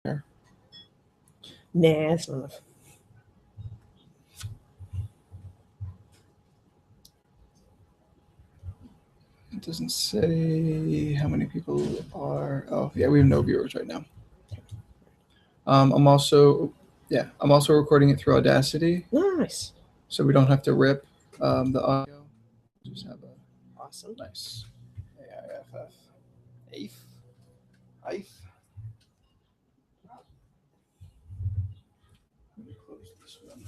Nah, it's not enough. It doesn't say how many people are. Oh, yeah, we have no viewers right now. I'm also recording it through Audacity, Nice. so we don't have to rip the audio. Just have a Awesome. nice AIFF. AIF. Let me close this one.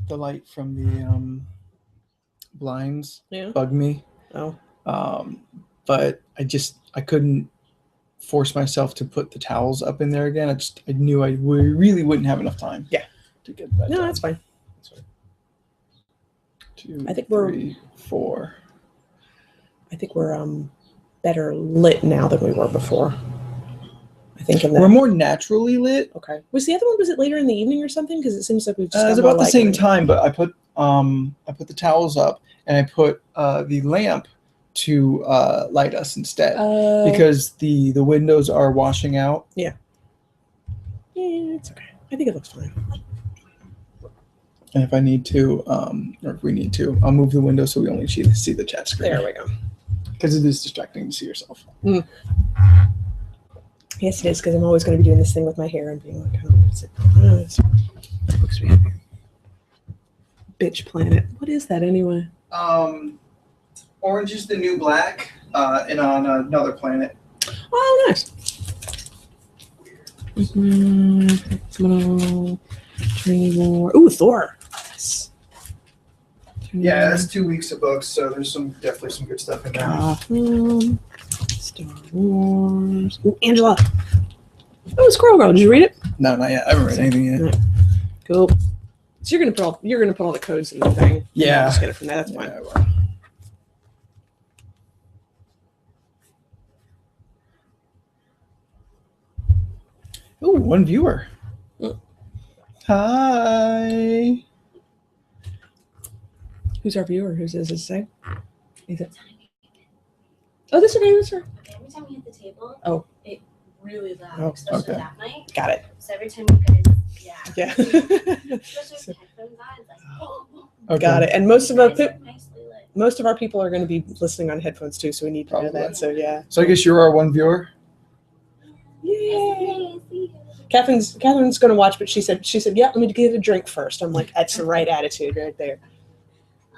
The light from the blinds bugged me. Oh. But I couldn't force myself to put the towels up in there again. I knew I really wouldn't have enough time. Yeah. To get that. No, done. that's fine. 2, I think 3, 4. I think we're better lit now than we were before. I think We're more naturally lit. Okay. Was the other one? Was it later in the evening or something? Because it seems like we've just. It was about the same time, but I put the towels up and I put the lamp to light us instead because the windows are washing out. Yeah. Yeah, it's okay. I think it looks fine. And if I need to, or if we need to, I'll move the window so we only see the chat screen. There we go. Because it is distracting to see yourself. Mm. Yes, it is, because I'm always going to be doing this thing with my hair and being like, oh, it's looks weird. Bitch Planet. What is that anyway? Orange is the new black, and on another planet. Oh, nice. Ooh, Thor. Yes. Yeah, that's 2 weeks of books, so there's definitely some good stuff in there. Star Wars. Ooh, Angela. Oh, Squirrel Girl. Did you read it? No, not yet. I haven't read anything yet. Right. Cool. So you're gonna put all the codes in the thing. Yeah. I'll just get it from there. That's fine. Oh, 1 viewer. Mm. Hi. Who's our viewer? Who's does it say? Is it? Oh, this is okay. This is her. Every time you hit the table, it really loud, Oh, especially okay. that night. Got it. So every time you guys, Yeah. especially with headphones on, it's like, Okay. Got it. And most of our nicely lit. people are going to be listening on headphones too, so we need to know Probably. that. So yeah. So I guess you're our 1 viewer. Yay. Catherine's going to watch, but she said, yeah, let me get a drink first. I'm like, that's the right attitude right there.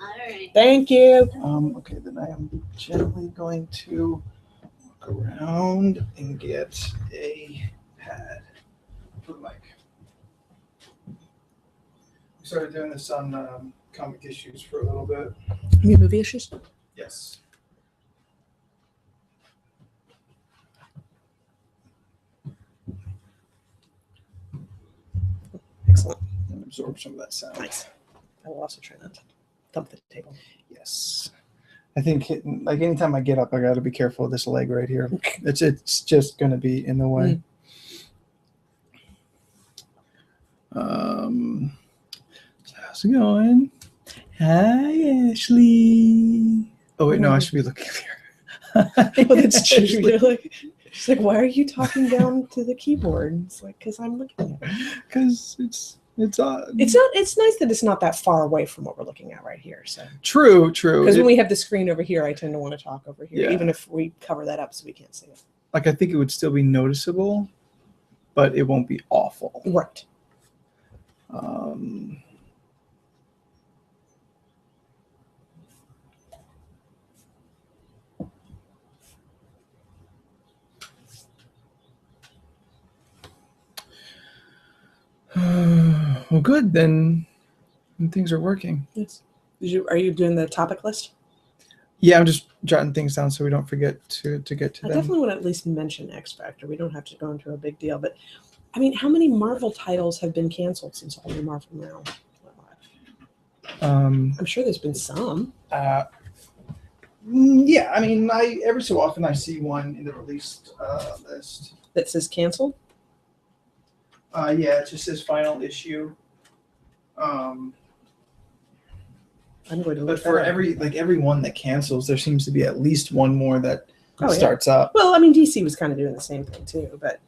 All right. Thank you. Okay, then I am gently going to walk around and get a pad for the mic. We started doing this on comic issues for a little bit. You mean movie issues? Yes. Excellent. And absorb some of that sound. Nice. I will also try not to thump the table. Yes. I think like anytime I get up, I got to be careful of this leg right here. It's just going to be in the way. How's it going? Hi, Ashley. Oh wait, no, I should be looking here. Well, that's true. You're like, she's like, why are you talking down to the keyboard? It's like, because I'm looking at it. Because it's odd. It's nice that it's not that far away from what we're looking at right here. So True. Because when we have the screen over here, I tend to want to talk over here, Yeah. even if we cover that up so we can't see it. Like I think it would still be noticeable, but it won't be awful. Right. Well, good then. Things are working. Yes. Are you doing the topic list? Yeah, I'm just jotting things down so we don't forget to get to I them. definitely want to at least mention X Factor. We don't have to go into a big deal, but I mean, how many Marvel titles have been canceled since all the Marvel now? I'm sure there's been some. Yeah, I mean, every so often I see one in the released list that says canceled. Yeah, it just says final issue. I'm going to But look for that up. every one that cancels, there seems to be at least one more that Oh, yeah. starts up. Well, I mean, DC was kind of doing the same thing too, but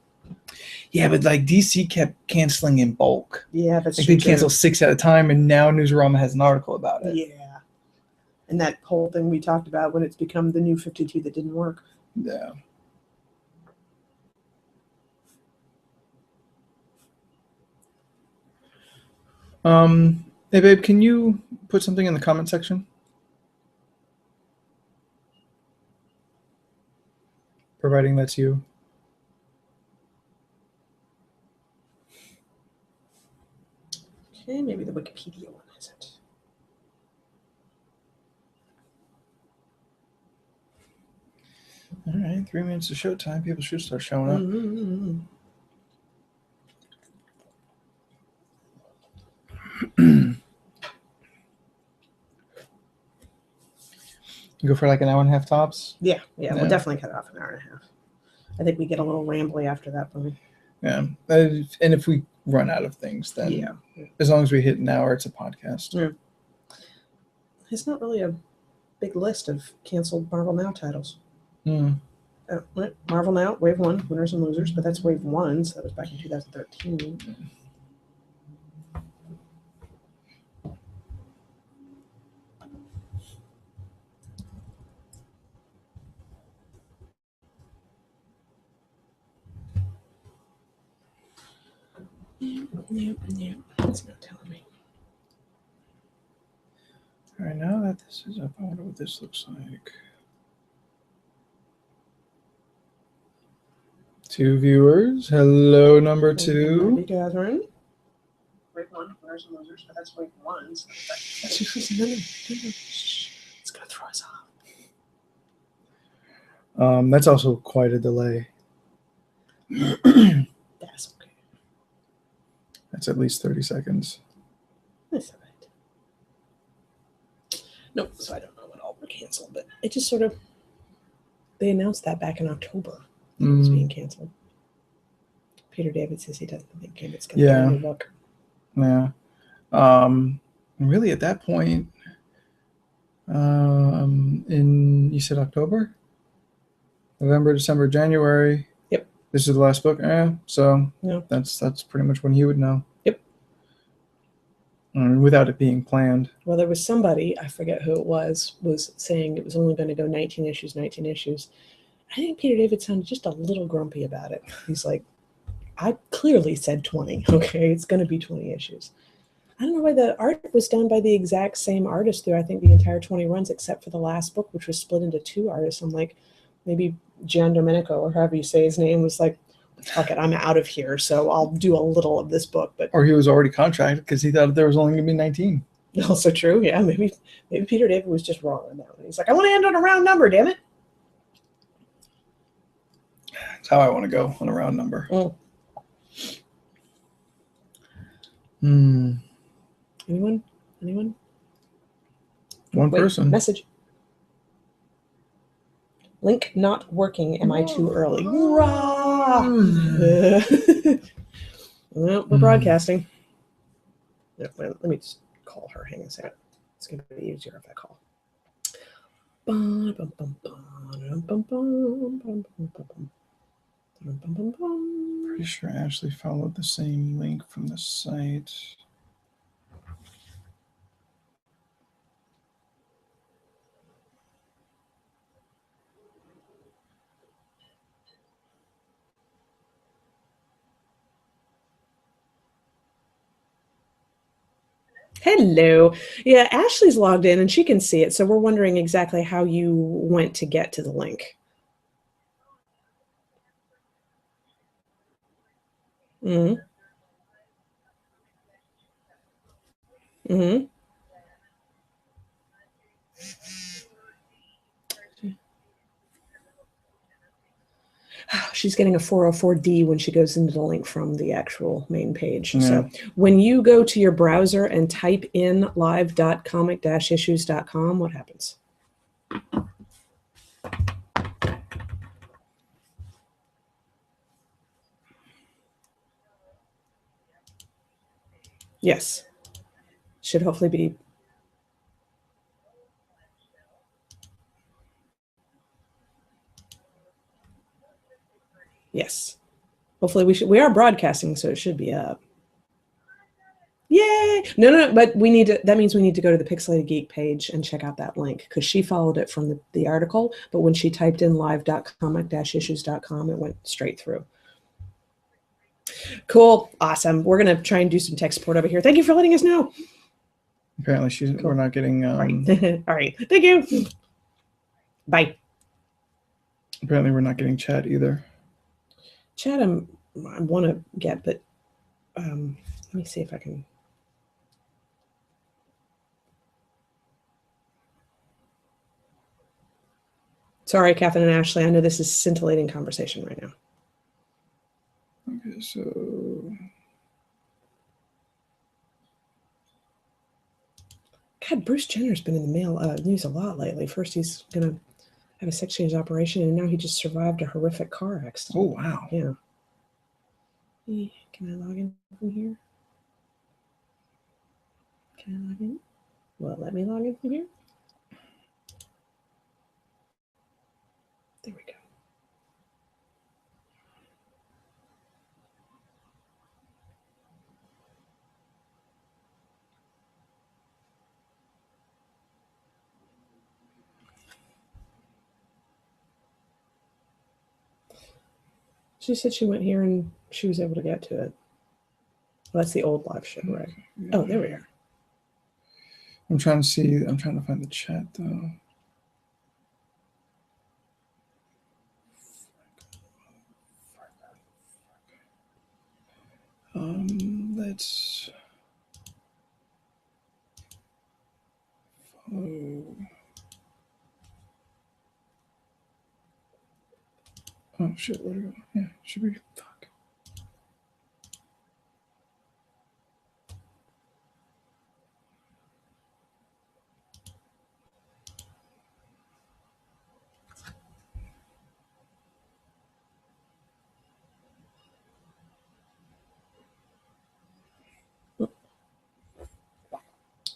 Yeah, but like DC kept canceling in bulk. yeah, that's Like true. they cancel 6 at a time, and now Newsarama has an article about it. Yeah. And that whole thing we talked about when it's become the new 52 that didn't work. Yeah. Hey babe, can you put something in the comment section? Providing that's you. Okay, maybe the Wikipedia one isn't. All right, 3 minutes to showtime. People should start showing up. Mm-hmm. Go for like an hour and a half tops. Yeah, Yeah. we'll definitely cut it off an hour and a half. I think we get a little rambly after that point. Yeah, and if we run out of things, then Yeah. as long as we hit an hour, it's a podcast. Yeah. It's not really a big list of canceled Marvel Now titles. Marvel Now, Wave 1, Winners and Losers, but that's Wave 1, so that was back in 2013. Nope. It's not telling me. All right, now that this is up, I wonder what this looks like. 2 viewers. Hello, number 2. Happy Catherine. Wave 1, Winners and Losers, but that's Wave 1. So it's going to throw us off. That's also quite a delay. That's okay. That's at least 30 seconds. That's all right. Nope, so I don't know what all were canceled, but it just sort of, they announced that back in October. It was being canceled. Peter David says he doesn't think it's going to be a new book. Yeah. Really, at that point, in, you said October? November, December, January. Yep. This is the last book. So Yeah. that's pretty much when he would know. Yep. Without it being planned. Well, there was somebody, I forget who it was saying it was only going to go 19 issues. I think Peter David sounded just a little grumpy about it. He's like, I clearly said 20. Okay, it's going to be 20 issues. I don't know why the art was done by the exact same artist through, I think, the entire 20 runs, except for the last book, which was split into 2 artists. I'm like, maybe Gian Domenico, or however you say his name, was like, fuck it, I'm out of here, so I'll do a little of this book. But or he was already contracted because he thought there was only going to be 19. Also true, yeah. Maybe Peter David was just wrong on that one. He's like, I want to end on a round number, damn it. That's how I want to go, on a round number. Anyone? One person. Message. Link not working. Am I too early? Well, we're broadcasting. Yeah, let me just call her. Hang on a second. It's going to be easier if I call. Pretty sure Ashley followed the same link from the site. Hello. Yeah, Ashley's logged in and she can see it. So we're wondering exactly how you went to get to the link. Mm-hmm. Mm-hmm. She's getting a 404D when she goes into the link from the actual main page. Yeah. So when you go to your browser and type in live.comic-issues.com, what happens? Yes. Should hopefully be. Yes. Hopefully we are broadcasting, so it should be up. Yay! No, but that means we need to go to the Pixelated Geek page and check out that link because she followed it from the article, but when she typed in live.comic-issues.com, it went straight through. Cool. Awesome. We're going to try and do some tech support over here. Thank you for letting us know. Apparently we're not getting All right. Thank you. Bye. Apparently we're not getting chat either. Chat I want to get, but let me see if I can. Sorry, Catherine and Ashley. I know this is scintillating conversation right now. Okay, so God, Bruce Jenner's been in the news a lot lately. First, he's gonna have a sex change operation, and now he just survived a horrific car accident. Oh wow! Yeah. Can I log in from here? Can I log in? Well, let me log in from here. There we go. She said she went here and she was able to get to it. Well, that's the old live show, right? Yeah. Oh, there we are. I'm trying to find the chat though. Let's follow. Oh shit, where'd it go? Yeah, it should be. Fuck.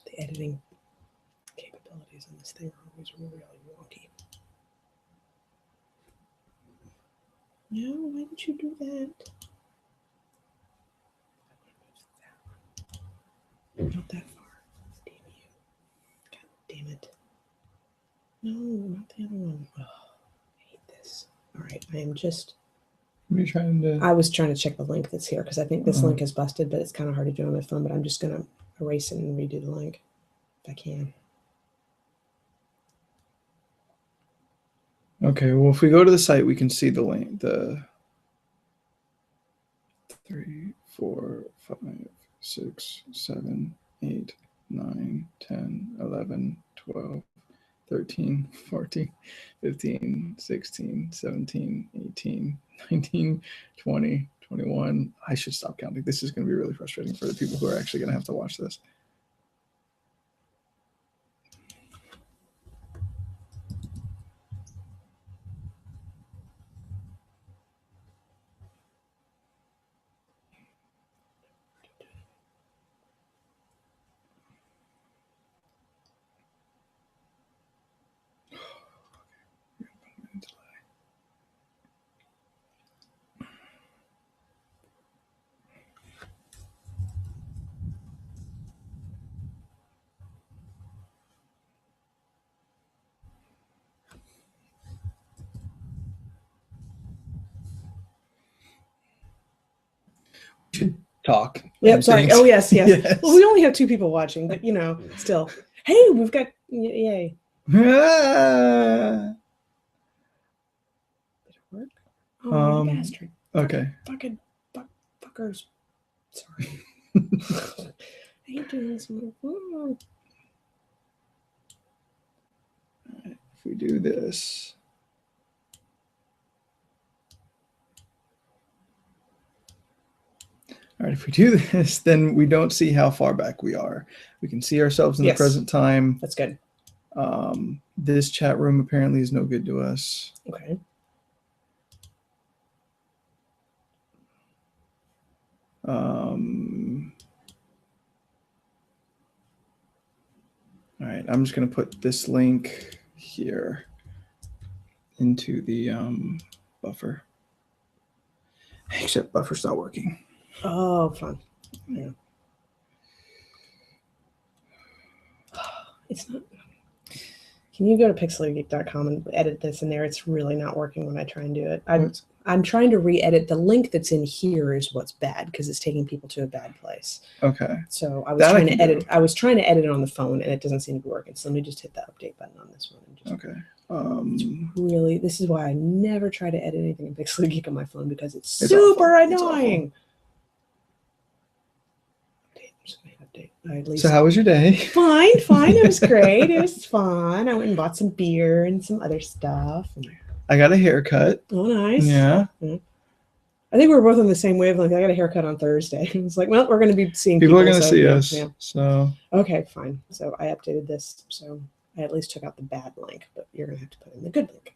The editing capabilities on this thing are always really wonky. No, why did you do that? Not that far. Damn you. God damn it. No, not the other one. Oh, I hate this. All right, I am just... What are you trying to... I was trying to check the link that's here because I think this link is busted, but it's kind of hard to do on my phone, but I'm just going to erase it and redo the link if I can. Okay, well, if we go to the site, we can see the link. The 3, 4, 5, 6, 7, 8, 9, 10, 11, 12, 13, 14, 15, 16, 17, 18, 19, 20, 21. I should stop counting. This is going to be really frustrating for the people who are actually going to have to watch this. Should talk. Yep, sorry. Things. Oh, yes. Yes. Well, we only have 2 people watching, but, still. Hey, we've got... Yay. Did it work? Oh, you bastard. Okay. Fucking fuckers. Sorry. I hate doing this. If we do this... All right, if we do this, then we don't see how far back we are. We can see ourselves in the present time. That's good. This chat room apparently is no good to us. Okay. All right, I'm just going to put this link here into the buffer. Except buffer's not working. Oh, fun. Yeah. It's not. Can you go to pixelgeek.com and edit this in there? It's really not working when I try and do it. I'm trying to re-edit. The link that's in here is what's bad because it's taking people to a bad place. Okay. So I was That I trying to can edit. do. I was trying to edit it on the phone, and it doesn't seem to be working. So let me just hit the update button on this one. And just Okay. really, this is why I never try to edit anything in Pixel Geek on my phone because it's It's super awful. It's annoying. Update. I'm just gonna hit update. At least So how was your day? fine. It was great. It was fun. I went and bought some beer and some other stuff. And, I got a haircut. oh, nice. Yeah. I think we were both on the same wavelength. I got a haircut on Thursday. It was like, well, we're going to be seeing People are people. going to so, see yeah, us. yeah. So Okay, fine. So I updated this. So I at least took out the bad link, but you're going to have to put in the good link.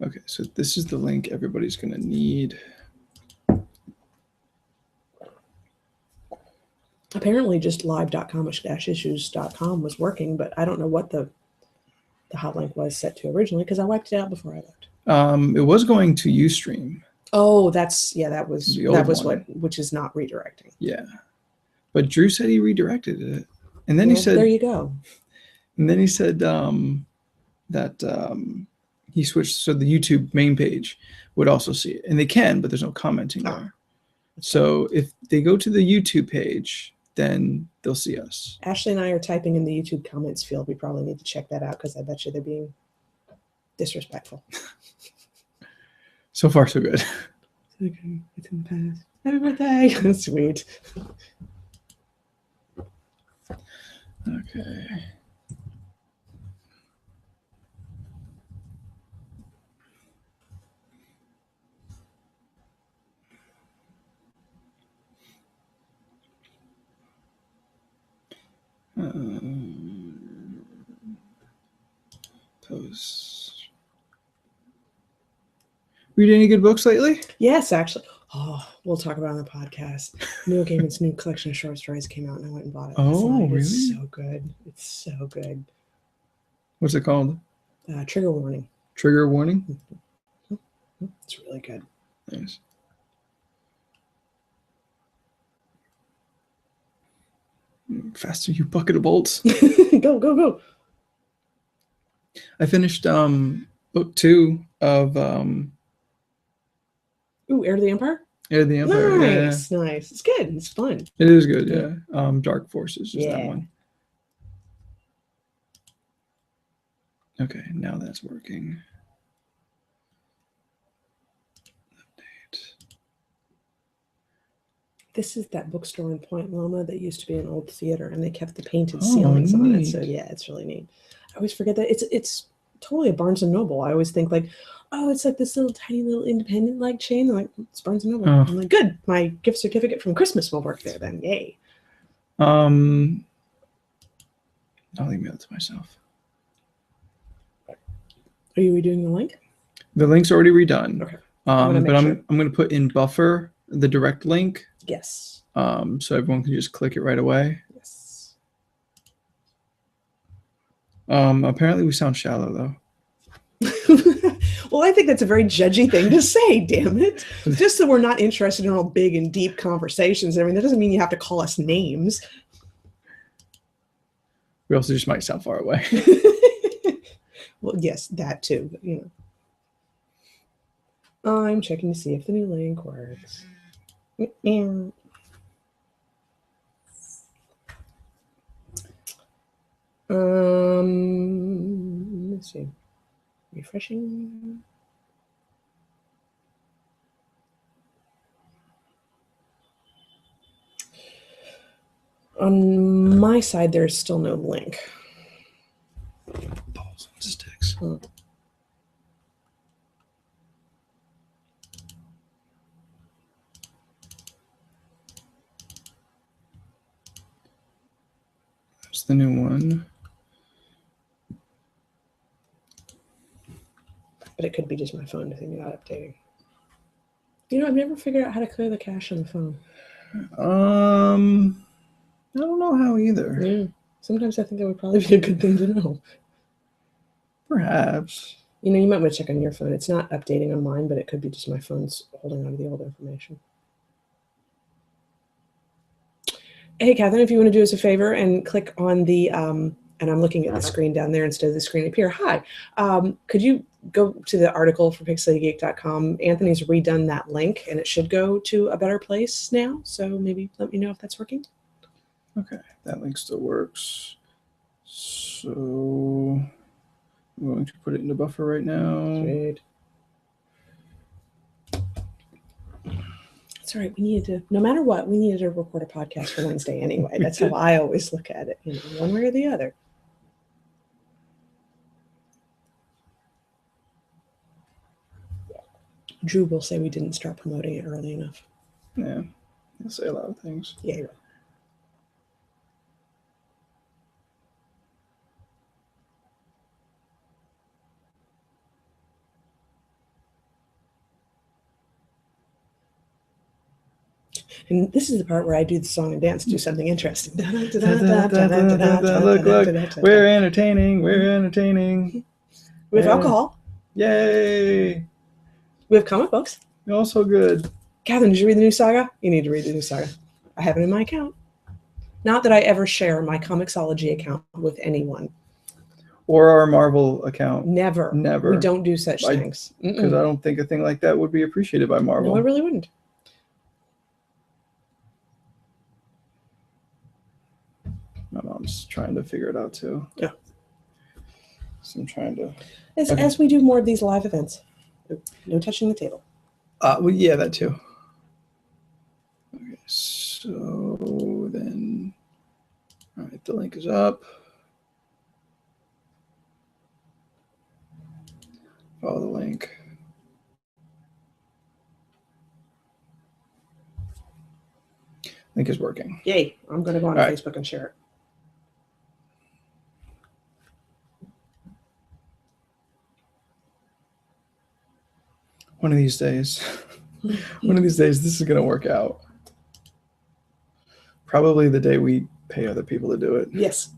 okay, so this is the link everybody's going to need. Apparently just live.comic-issues.com was working, but I don't know what the hot link was set to originally because I wiped it out before I left. It was going to Ustream. Oh, that was The old one. which is not redirecting. Yeah. But Drew said he redirected it. And then Well, he said there you go. And then he said that he switched so the YouTube main page would also see it. And they can, but there's no commenting there. So if they go to the YouTube page, then they'll see us. Ashley and I are typing in the YouTube comments field. We probably need to check that out because I bet you they're being disrespectful. So far, so good. Okay, it's in the past. Happy birthday. Sweet. Okay. Post. Read any good books lately? Yes, actually. Oh, we'll talk about it on the podcast. Neil Gaiman's new collection of short stories came out, and I went and bought it. last Oh, night. really? It's so good. It's so good. What's it called? Trigger warning. Trigger warning? It's really good. Nice. Faster, you bucket of bolts. Go. I finished book 2 of Ooh, Heir to the Empire? Heir of the Empire. Nice. It's good. It's fun. It is good, yeah. Dark Forces is that Yeah. one. Okay, now that's working. Update. This is that bookstore in Point Loma that used to be an old theater, and they kept the painted Oh, ceilings on it. So neat. yeah, it's really neat. I always forget that it's totally a Barnes and Noble. I always think like, oh, it's like this little tiny little independent like chain. I'm like, it's Barnes and Noble. Oh. I'm like, good. My gift certificate from Christmas will work there then. Yay. I'll email it to myself. Are you redoing the link? The link's already redone. Okay. gonna But make I'm sure. going to put in Buffer the direct link, Yes. so everyone can just click it right away. Yes. Apparently we sound shallow though. Well, I think that's a very judgy thing to say, damn it. Just that we're not interested in all big and deep conversations. I mean, that doesn't mean you have to call us names. We also just might sound far away. Well, yes, that too. But, you know. I'm checking to see if the new link works. Let's see. Refreshing. On my side, there's still no link. Balls on sticks. That's the new one. But it could be just my phone thinking about updating. You know, I've never figured out how to clear the cache on the phone. I don't know how either. Yeah. Sometimes I think that would probably be a good thing to know. Perhaps. You know, you might want to check on your phone. It's not updating on mine, but it could be just my phone's holding on to the old information. Hey, Catherine, if you want to do us a favor and click on the, and I'm looking at the screen down there instead of the screen up here. Hi, could you go to the article for pixelageek.com? Anthony's redone that link and it should go to a better place now. So maybe let me know if that's working. Okay, that link still works. So I'm going to put it in the buffer right now. Sweet. It's all right. We needed to, no matter what, we needed to record a podcast for Wednesday anyway. That's how I always look at it, you know, one way or the other. Drew will say we didn't start promoting it early enough. Yeah, he'll say a lot of things. Yeah, you're right. And this is the part where I do the song and dance, do something interesting. Look, we're entertaining. We're entertaining. We have alcohol. Yay! We have comic books. You're also good. Catherine, did you read the new saga? You need to read the new saga. I have it in my account. Not that I ever share my Comixology account with anyone. Or our Marvel account. Never. Never. We don't do such things. Because I don't think a thing like that would be appreciated by Marvel. No, I really wouldn't. My mom's trying to figure it out too. Yeah. So I'm trying to. As we do more of these live events. No touching the table. Well, yeah, that too. Okay, so then, all right, the link is up. Follow the link. Link is working. Yay. I'm going to go on Facebook and share it. One of these days, this is going to work out. Probably the day we pay other people to do it. Yes.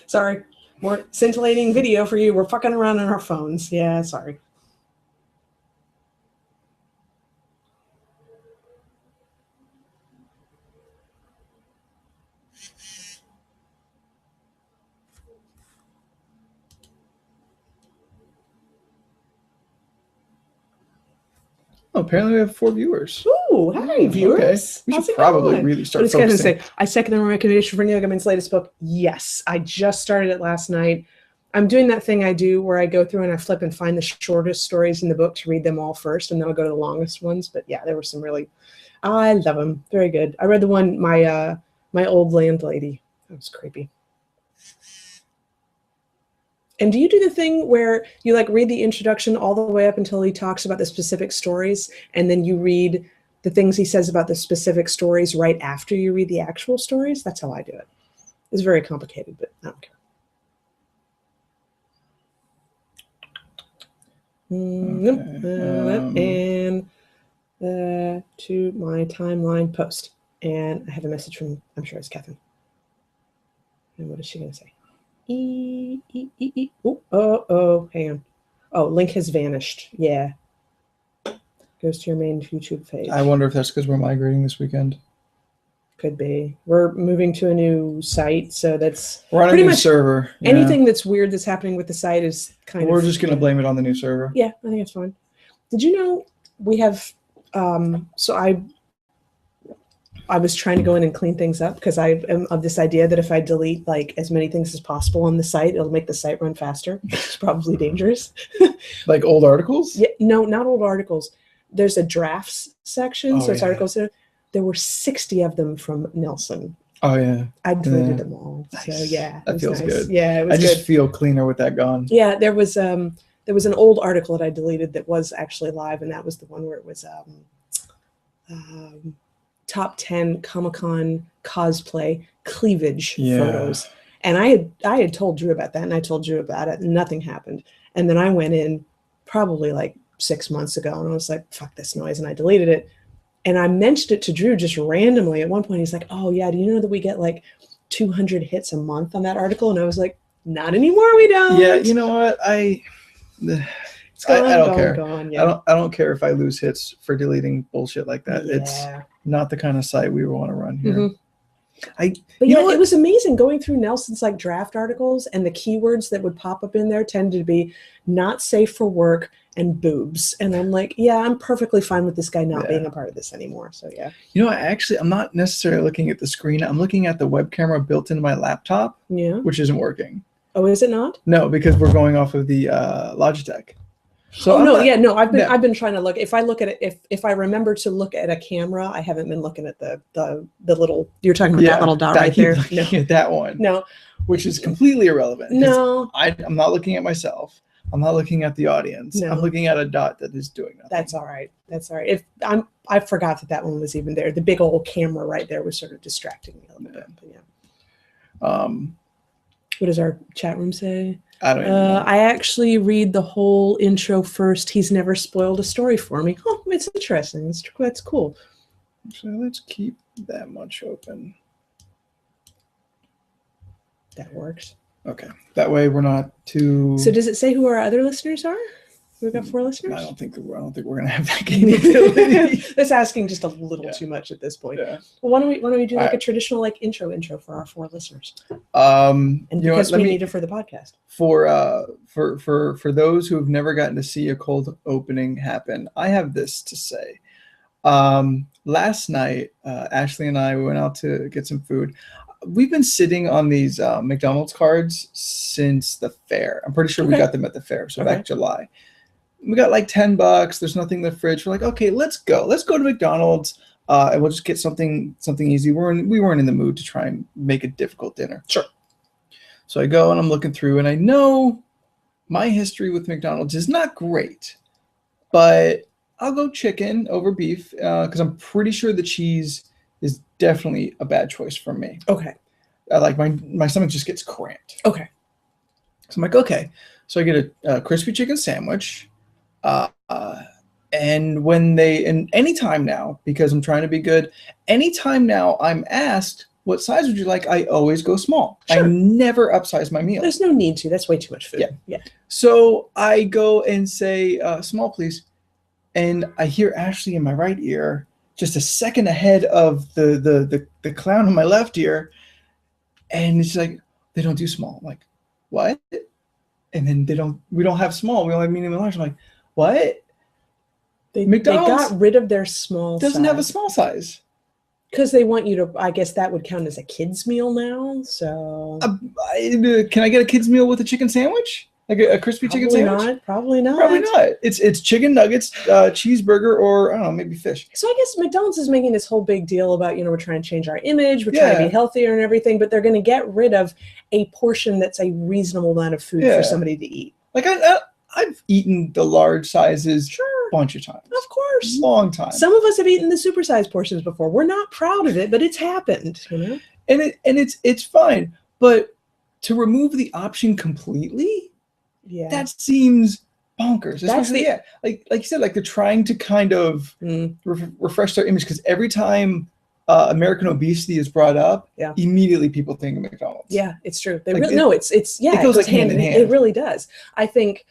Sorry. More scintillating video for you. We're fucking around on our phones. Yeah, sorry. Oh, apparently we have 4 viewers. Ooh, hi, viewers. Okay. We How's should it probably going? really start What is Kevin focusing. say? I second the recommendation for Neil Gaiman's latest book. Yes, I just started it last night. I'm doing that thing I do where I go through and I flip and find the shortest stories in the book to read them all first, and then I'll go to the longest ones. But yeah, there were some really, I love them. Very good. I read the one, my old landlady. That was creepy. And do you do the thing where you like read the introduction all the way up until he talks about the specific stories, and then you read the things he says about the specific stories right after you read the actual stories? That's how I do it. It's very complicated, but I don't care. And to my timeline post. And I have a message from, I'm sure it's Catherine. And what is she going to say? Oh, hang on. Oh, link has vanished. Yeah. Goes to your main YouTube page. I wonder if that's because we're migrating this weekend. Could be. We're moving to a new site, so that's we're on pretty a new much server. Yeah. Anything that's weird that's happening with the site is kind of. We're just going to blame it on the new server. Yeah, I think it's fine. Did you know we have? So I was trying to go in and clean things up because I am of this idea that if I delete like as many things as possible on the site, it'll make the site run faster. It's probably dangerous. Like old articles? Yeah, no, not old articles. There's a drafts section, so it's articles there. There were 60 of them from Nelson. Oh yeah, I deleted them all. Nice. So yeah, that feels good. Yeah, it was I just good. feel cleaner with that gone. Yeah, there was an old article that I deleted that was actually live, and that was the one where it was top 10 Comic-Con cosplay cleavage photos. And I had told Drew about that, and I told Drew about it, and nothing happened. And then I went in probably like 6 months ago, and I was like, fuck this noise, and I deleted it. And I mentioned it to Drew just randomly at one point. He's like, "Oh yeah, do you know that we get like 200 hits a month on that article?" And I was like, "Not anymore, we don't." Yeah, you know what? It's gone, I don't gone, care. gone. Yeah. I don't care if I lose hits for deleting bullshit like that. It's Yeah. not the kind of site we want to run here. Mhm. I But you know yeah, what? it was amazing going through Nelson's like draft articles, and the keywords that would pop up in there tended to be not safe for work and boobs. And I'm like, yeah, I'm perfectly fine with this guy not Yeah. being a part of this anymore. So yeah. You know, I'm not necessarily looking at the screen. I'm looking at the web camera built into my laptop, Yeah. which isn't working. Oh, is it not? No, because we're going off of the Logitech. So Oh I'm no, not- yeah, no. I've no. been trying to look. If I look at it, if I remember to look at a camera, I haven't been looking at the little. You're talking about that little dot I right keep there. looking No, at that one, no, which is completely irrelevant. 'cause no. I'm not looking at myself. I'm not looking at the audience. No. I'm looking at a dot that is doing nothing. That's all right. That's all right. I forgot that one was even there. The big old camera right there was sort of distracting me a little bit. But yeah. What does our chat room say? I don't even know. I actually read the whole intro first. He's never spoiled a story for me. Oh, it's interesting. That's cool. So let's keep that much open. That works. Okay. That way we're not too. So does it say who our other listeners are? We've got 4 listeners. I don't think we're gonna have that capability. That's asking just a little Yeah. too much at this point. Yeah. Well, why don't we do like Alright. a traditional like intro for our 4 listeners? You And know what? because Let we me need it for the podcast. for those who have never gotten to see a cold opening happen, I have this to say. Last night, Ashley and I went out to get some food. We've been sitting on these McDonald's cards since the fair. I'm pretty sure we Okay. got them at the fair, so Okay. back July. We got like $10. There's nothing in the fridge. We're like, okay, let's go. Let's go to McDonald's, and we'll just get something easy. We weren't in the mood to try and make a difficult dinner. Sure. So I go and I'm looking through, and I know my history with McDonald's is not great, but I'll go chicken over beef because I'm pretty sure the cheese is definitely a bad choice for me. Okay. Like my stomach just gets cramped. Okay. So I'm like, okay. So I get a crispy chicken sandwich. And anytime now, because I'm trying to be good, anytime now I'm asked, what size would you like? I always go small. Sure. I never upsize my meal. There's no need to. That's way too much food. Yeah. Yeah. So I go and say, small, please. And I hear Ashley in my right ear, just a second ahead of the clown in my left ear. And she's like, they don't do small. I'm like, what? And then we don't have small. We only have medium and large. I'm like, what? They McDonald's got rid of their small Doesn't have a small size. because they want you to. I guess that would count as a kid's meal now. So Can I get a kid's meal with a chicken sandwich? Like a crispy chicken sandwich? Probably not. Probably not. It's chicken nuggets, cheeseburger, or I don't know, maybe fish. So I guess McDonald's is making this whole big deal about, we're trying to change our image, we're trying to Yeah. be healthier and everything, but they're going to get rid of a portion that's a reasonable amount of food Yeah. for somebody to eat. Like I've eaten the large sizes Sure, a bunch of times. of course. Long time. Some of us have eaten the supersized portions before. We're not proud of it, but it's happened, and it's fine. But to remove the option completely, Yeah. that seems bonkers. That's Especially, like you said, like they're trying to kind of Mm. refresh their image because every time American obesity is brought up, Yeah. immediately people think of McDonald's. Yeah, it's true. They Like really, it- no, it's yeah, it goes like hand in hand. It really does. I think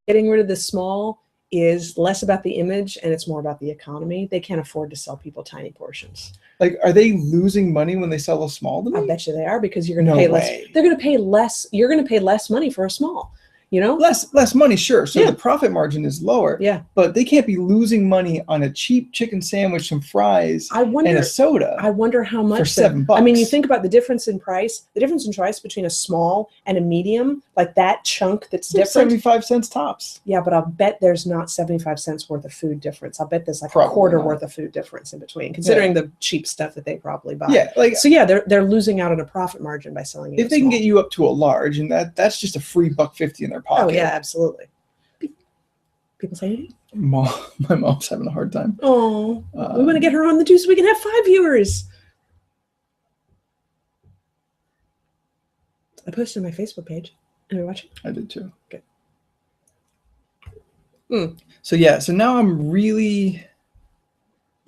getting rid of the small is less about the image and it's more about the economy. They can't afford to sell people tiny portions. Like, are they losing money when they sell a small to me? I bet you they are because you're going to No pay way. less. They're going to pay less. You're going to pay less money for a small. Less money, sure. So Yeah. the profit margin is lower. Yeah. But they can't be losing money on a cheap chicken sandwich, some fries, I wonder. and a soda. I wonder how much for $7. I mean, you think about the difference in price. The difference in price between a small and a medium, like that chunk that's It's like different. 75 cents tops. Yeah, but I'll bet there's not 75 cents worth of food difference. I'll bet there's like Probably a quarter not. worth of food difference in between, considering the cheap stuff that they probably buy. Yeah, like So yeah, they're losing out on a profit margin by selling it. if they can get you up to a large, and that's just a free $1.50 in their pocket. Oh yeah, absolutely. People say anything? My mom's having a hard time. Oh, we want to get her on the too so we can have 5 viewers. I posted on my Facebook page. Are you watching? I did too. Good. So yeah, so now I'm really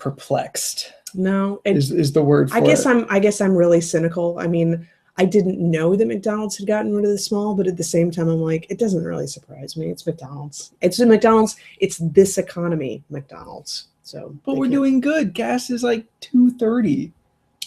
perplexed. No, Is the word for I guess it. I guess I'm really cynical. I mean, I didn't know that McDonald's had gotten rid of the small, but at the same time, I'm like, it doesn't really surprise me. It's McDonald's. It's McDonald's. It's this economy, McDonald's. So, But they we're can't- doing good. Gas is like $2.30.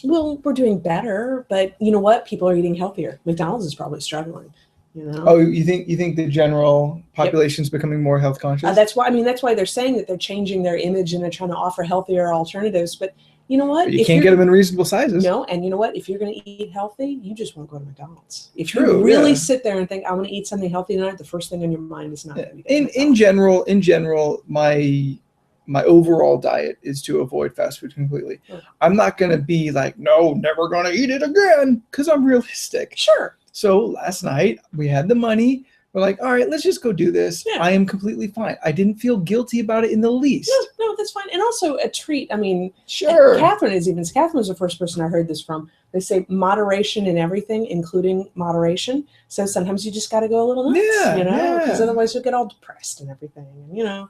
well. We're doing better, but you know what? People are eating healthier. McDonald's is probably struggling. You know. Oh, you think the general population is becoming more health conscious? That's why. I mean, that's why they're saying that they're changing their image and they're trying to offer healthier alternatives. But you know what? But you If can't you're- get them in reasonable sizes. No, and you know what? If you're going to eat healthy, you just won't go to McDonald's. If True, you really yeah. sit there and think, I want to eat something healthy tonight, the first thing on your mind is not going to be In general, my overall diet is to avoid fast food completely. Oh. I'm not gonna be like, no, never gonna eat it again, because I'm realistic. Sure. So last night we had the money. We're like, all right, let's just go do this. Yeah. I am completely fine. I didn't feel guilty about it in the least. No, that's fine. And also a treat. I mean, Sure. Catherine was the first person I heard this from. They say moderation in everything, including moderation. So sometimes you just got to go a little nuts, Yeah, you know, because yeah. otherwise you'll get all depressed and everything. And, you know,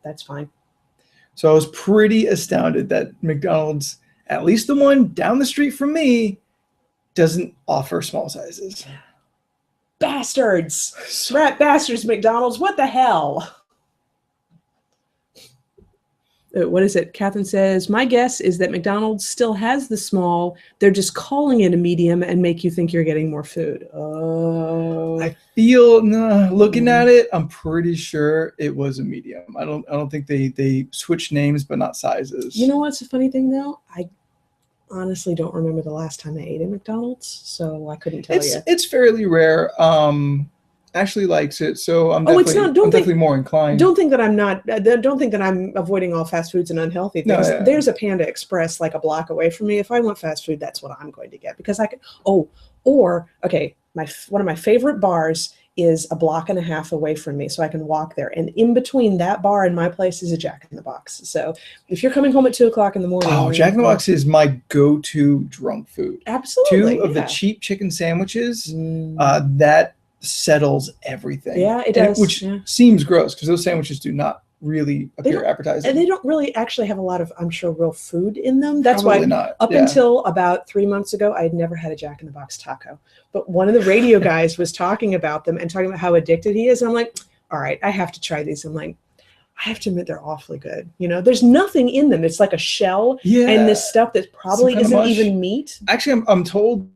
that's fine. So I was pretty astounded that McDonald's, at least the one down the street from me, doesn't offer small sizes. Bastards. So Rat bastards, McDonald's. What the hell? What is it? Catherine says, my guess is that McDonald's still has the small. They're just calling it a medium and make you think you're getting more food. Oh. I feel looking at it, I'm pretty sure it was a medium. I don't think they switched names but not sizes. You know what's the funny thing though? I honestly don't remember the last time I ate at McDonald's, so I couldn't tell you. It's fairly rare. Ashley likes it, so I'm Oh, it's definitely, not- don't I'm think- definitely more inclined. Don't think that I'm not. Don't think that I'm avoiding all fast foods and unhealthy No, things. yeah. There's a Panda Express like a block away from me. If I want fast food, that's what I'm going to get because I can. Oh, or okay, one of my favorite bars is a block and a half away from me, so I can walk there. And in between that bar and my place is a Jack in the Box. So if you're coming home at 2:00 in the morning, Oh, Jack in the Box is my go-to drunk food. absolutely 2 of the yeah. cheap chicken sandwiches, Mm. that settles everything. Yeah, it And does, which yeah. seems gross because those sandwiches do not really appear don't- appetizing. And they don't really actually have a lot of, I'm sure, real food in them. That's Probably why not. up Yeah. until about 3 months ago, I had never had a Jack in the Box taco. But one of the radio guys was talking about them and talking about how addicted he is. And I'm like, all right, I have to try these. I'm like, I have to admit they're awfully good. You know, there's nothing in them. It's like a shell Yeah. and this stuff that probably kind of isn't mush. even meat. Actually, I'm told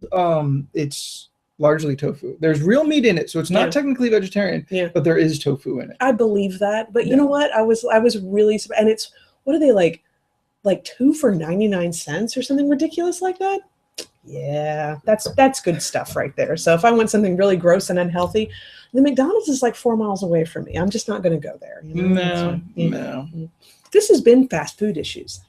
it's largely tofu. There's real meat in it, so it's not Yeah. technically vegetarian. Yeah. But there is tofu in it. I believe that. But you Yeah. know what? I was really, and it's, what are they like 2 for 99 cents or something ridiculous like that? Yeah, that's good stuff right there. So if I want something really gross and unhealthy, the McDonald's is like 4 miles away from me. I'm just not going to go there. You know? That's No, fine. Yeah. no. This has been fast food issues.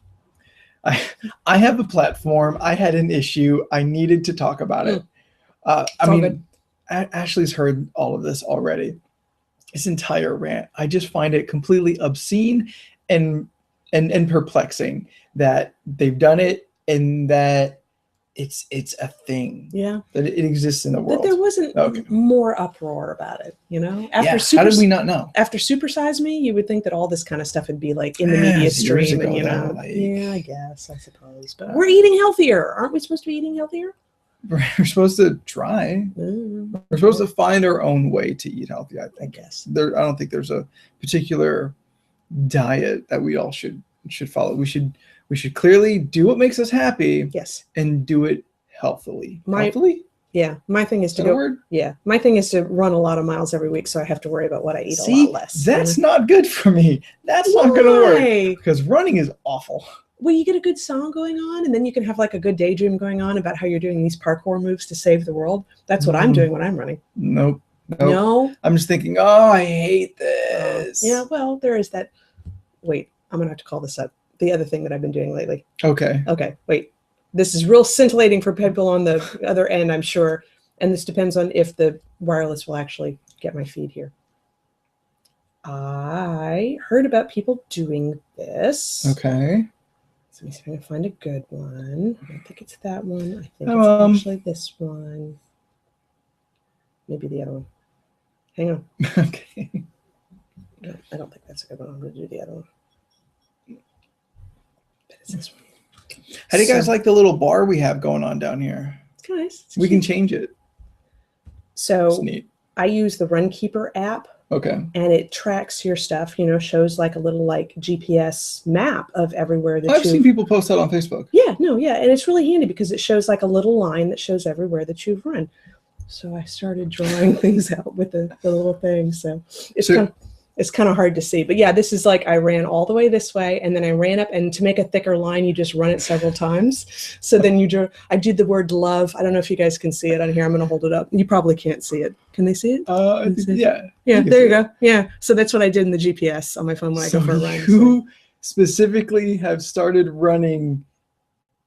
I have a platform. I had an issue. I needed to talk about it. I all mean, good. Ashley's heard all of this already. This entire rant. I just find it completely obscene and perplexing that they've done it and that it's a thing, Yeah, that it exists in the that world. there wasn't Okay. more uproar about it. You know, Yeah, how did we not know? After Super Size Me, you would think that all this kind of stuff would be like in the Yeah, media years stream, ago, and you know, though, like- yeah, I guess, I suppose. But we're eating healthier, aren't we? Supposed to be eating healthier? We're supposed to try. Mm, We're supposed to find our own way to eat healthy. I I think guess. I don't think there's a particular diet that we all should follow. We should clearly do what makes us happy Yes. and do it healthily. My- Healthily? Yeah. My thing is Is to that a go. word? Yeah. My thing is to run a lot of miles every week, so I have to worry about what I eat a See, lot less. that's not good for me. That's not going to work Why? because running is awful. Well, you get a good song going on, and then you can have like a good daydream going on about how you're doing these parkour moves to save the world. That's what I'm Mm. doing when I'm running. Nope. No. I'm just thinking, oh, I hate this. Yeah. Well, there is that. Wait, I'm gonna have to call this up. The other thing that I've been doing lately. Okay. Okay, wait. This is real scintillating for people on the other end, I'm sure. And this depends on if the wireless will actually get my feed here. I heard about people doing this. Okay. So let me see if I can find a good one. I don't think it's that one. I think Hello. it's actually this one. Maybe the other one. Hang on. Okay. No, I don't think that's a good one. I'm going to do the other one. How do you guys So- like the little bar we have going on down here? It's nice. It's We can cute. change it. It's So neat. I use the Runkeeper app, Okay. and it tracks your stuff. Shows like a little like GPS map of everywhere that I've seen you've. people post that on Facebook. Yeah, no, yeah, and it's really handy because it shows like a little line that shows everywhere that you've run. So I started drawing things out with the little thing. So it's kind of hard to see, but yeah, this is like I ran all the way this way, and then I ran up, and to make a thicker line, you just run it several times. So then I did the word love. I don't know if you guys can see it on here. I'm going to hold it up. You probably can't see it. Can they see it? I think, yeah. Yeah, you can there you see it. go. Yeah. So that's what I did in the GPS on my phone when I go for a run. So. You specifically have started running.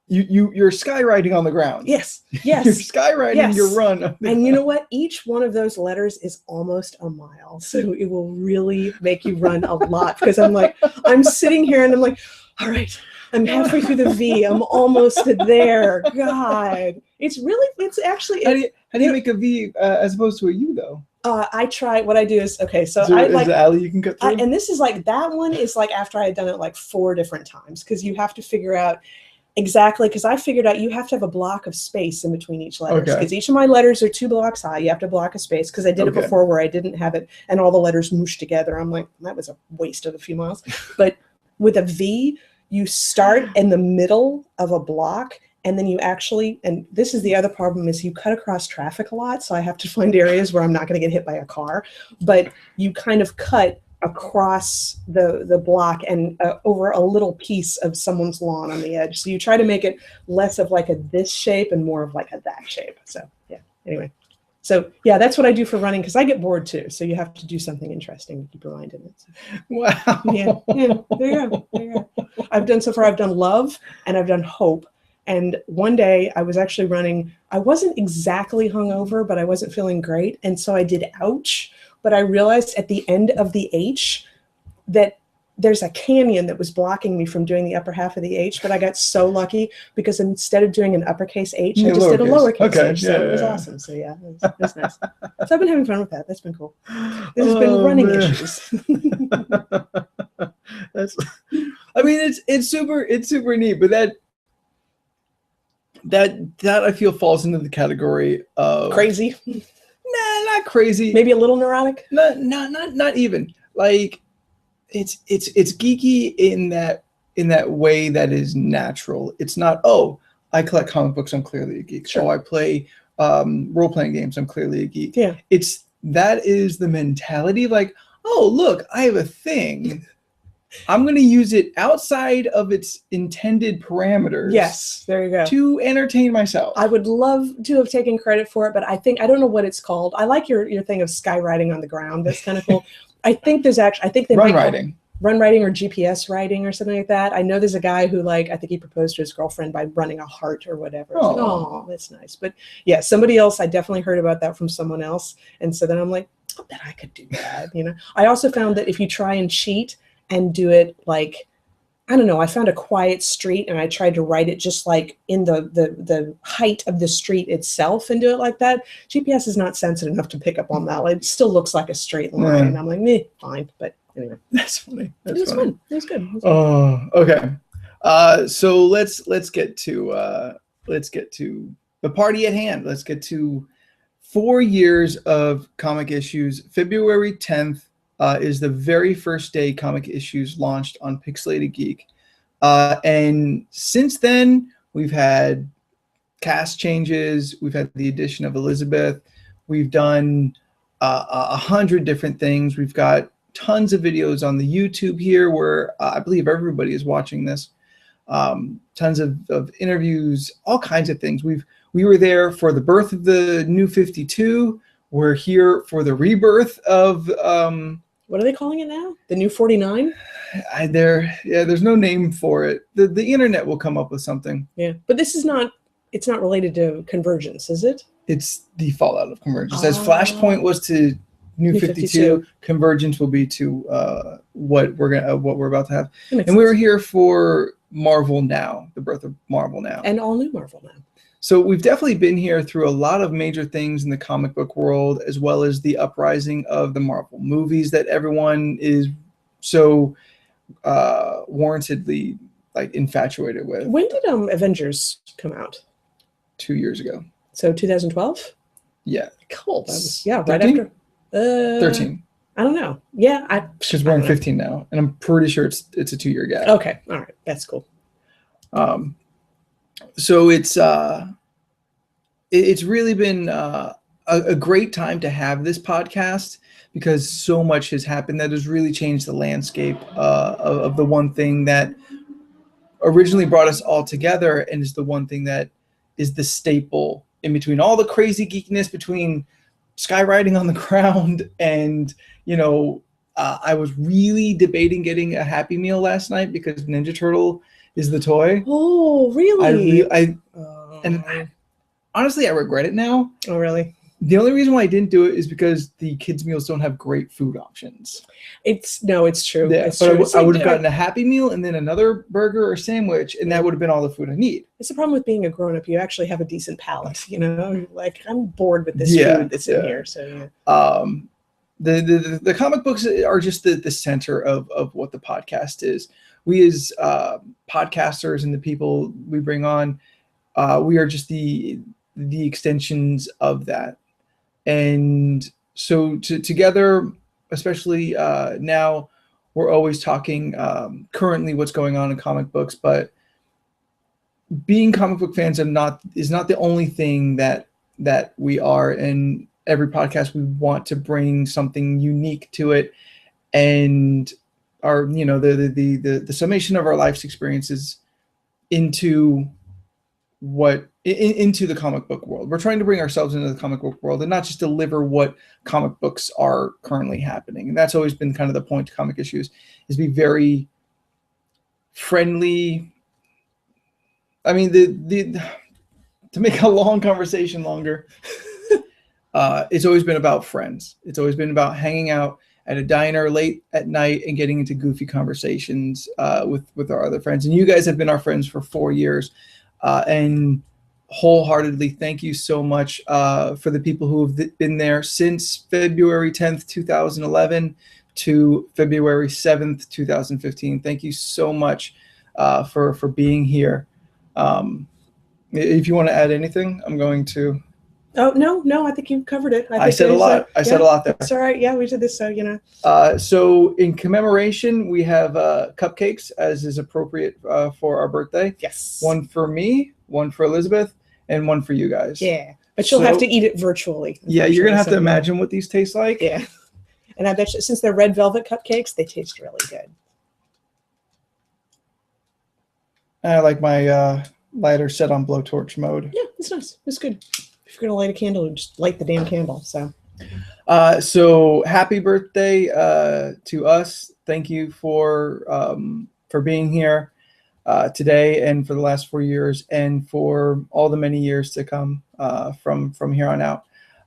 You're skywriting on the ground. Yes. You're Yes. skywriting Yes. your run. on the And you know ground. what? Each one of those letters is almost a mile. So it will really make you run a lot because I'm sitting here and I'm like, all right, I'm halfway through the V. I'm almost there. God. It's actually, How do you make a V as opposed to a U though? I try, what I do is, okay, so Is there, I is like, the alley you can cut through? and this is like, that one is like after I had done it like 4 different times because you have to figure out exactly, because I figured out you have to have a block of space in between each letter Okay. because each of my letters are 2 blocks high. You have to block a space because I did it Okay. before where I didn't have it and all the letters mooshed together. I'm like, that was a waste of a few miles. But with a V, you start in the middle of a block and then you actually, and this is the other problem, is you cut across traffic a lot. So I have to find areas where I'm not going to get hit by a car, but you kind of cut across the block and over a little piece of someone's lawn on the edge. So you try to make it less of like a this shape and more of like a that shape. So yeah, anyway. So yeah, that's what I do for running because I get bored too. So you have to do something interesting to keep your mind in it. So, Wow. yeah, there you go. There you go. I've done love and I've done hope. And one day I was actually running. I wasn't exactly hungover, but I wasn't feeling great. And so I did ouch. But I realized at the end of the H that there's a canyon that was blocking me from doing the upper half of the H. But I got so lucky because instead of doing an uppercase H, I just did a lowercase Okay, H. So yeah, it was yeah. awesome. So yeah, it was nice. So I've been having fun with that. That's been cool. This has been running man. issues. That's, I mean, it's super neat, but that I feel falls into the category of Crazy. Nah, not crazy. Maybe a little neurotic. Not even. Like it's geeky in that way that is natural. It's not, oh, I collect comic books, I'm clearly a geek. Sure. Oh, I play role-playing games, I'm clearly a geek. Yeah. That is the mentality, like, oh, look, I have a thing. I'm going to use it outside of its intended parameters. Yes, there you go. To entertain myself. I would love to have taken credit for it, but I don't know what it's called. I like your thing of skywriting on the ground. That's kind of cool. I think they Run might call it riding. run writing or GPS writing or something like that. I know there's a guy who I think he proposed to his girlfriend by running a heart or whatever. It's like, Oh. oh, that's nice. But yeah, somebody else, I definitely heard about that from someone else. And so then I'm like, I bet I could do that. I also found that if you try and cheat and do it like, I don't know, I found a quiet street and I tried to write it just like in the height of the street itself and do it like that. GPS is not sensitive enough to pick up on that. Like, it still looks like a straight line. Yeah. And I'm like, meh, fine. But anyway, That's funny. it was fun. It was good. It was Oh, okay. So let's get to the party at hand. Let's get to 4 years of comic issues. February 10th is the very first day comic issues launched on Pixelated Geek, and since then we've had cast changes. We've had the addition of Elizabeth. We've done 100 different things. We've got tons of videos on the YouTube here where I believe everybody is watching this. Tons of interviews, all kinds of things. We were there for the birth of the New 52. We're here for the rebirth of what are they calling it now? The New 49? there's no name for it. The internet will come up with something. Yeah. But this is not, it's not related to Convergence, is it? It's the fallout of Convergence. As Oh. Flashpoint was to New New 52, Convergence will be to what we're about to have. That makes And we were sense. here for Marvel Now, the birth of Marvel Now. And all new Marvel now. So we've definitely been here through a lot of major things in the comic book world, as well as the uprising of the Marvel movies that everyone is so warrantedly like infatuated with. When did Avengers come out? 2 years ago. So 2012. Yeah, Cool. That was, yeah, right 13? after. 13. I don't know. Yeah, Because we're I in don't know. 15 now, and I'm pretty sure it's a 2-year gap. Okay, all right, that's cool. So it's really been a great time to have this podcast because so much has happened that has really changed the landscape of the one thing that originally brought us all together and is the one thing that is the staple in between all the crazy geekiness between skywriting on the ground and, I was really debating getting a Happy Meal last night because Ninja Turtle is the toy. Oh, really? Honestly, I regret it now. Oh, really? The only reason why I didn't do it is because the kids' meals don't have great food options. It's true. Yeah, It's but true. I would have gotten a Happy Meal and then another burger or sandwich, and that would have been all the food I need. It's the problem with being a grown-up. You actually have a decent palate, Like, I'm bored with this Yeah, food that's in yeah. here. So, yeah. The comic books are just the center of what the podcast is. We as podcasters and the people we bring on, we are just the extensions of that. And so together, especially now, we're always talking currently what's going on in comic books, but being comic book fans is not the only thing that we are. And every podcast, we want to bring something unique to it, and our the summation of our life's experiences into into the comic book world. We're trying to bring ourselves into the comic book world and not just deliver what comic books are currently happening. And that's always been kind of the point to Comic Issues, is be very friendly. I mean, to make a long conversation longer, it's always been about friends. It's always been about hanging out at a diner late at night and getting into goofy conversations with our other friends. And you guys have been our friends for 4 years. And wholeheartedly thank you so much for the people who have been there since February 10th, 2011 to February 7th, 2015. Thank you so much for being here. If you want to add anything, I'm going to. Oh, no, I think you've covered it. I said a lot. I said a lot there. It's all right. Yeah, we did this, so, So in commemoration, we have cupcakes, as is appropriate for our birthday. Yes. One for me, one for Elizabeth, and one for you guys. Yeah, but you'll have to eat it virtually. Yeah, you're going to have to imagine what these taste like. Yeah. And I bet you, since they're red velvet cupcakes, they taste really good. I like my lighter set on blowtorch mode. Yeah, it's nice. It's good. If you're going to light a candle, just light the damn candle. So happy birthday to us. Thank you for being here today and for the last 4 years and for all the many years to come from here on out.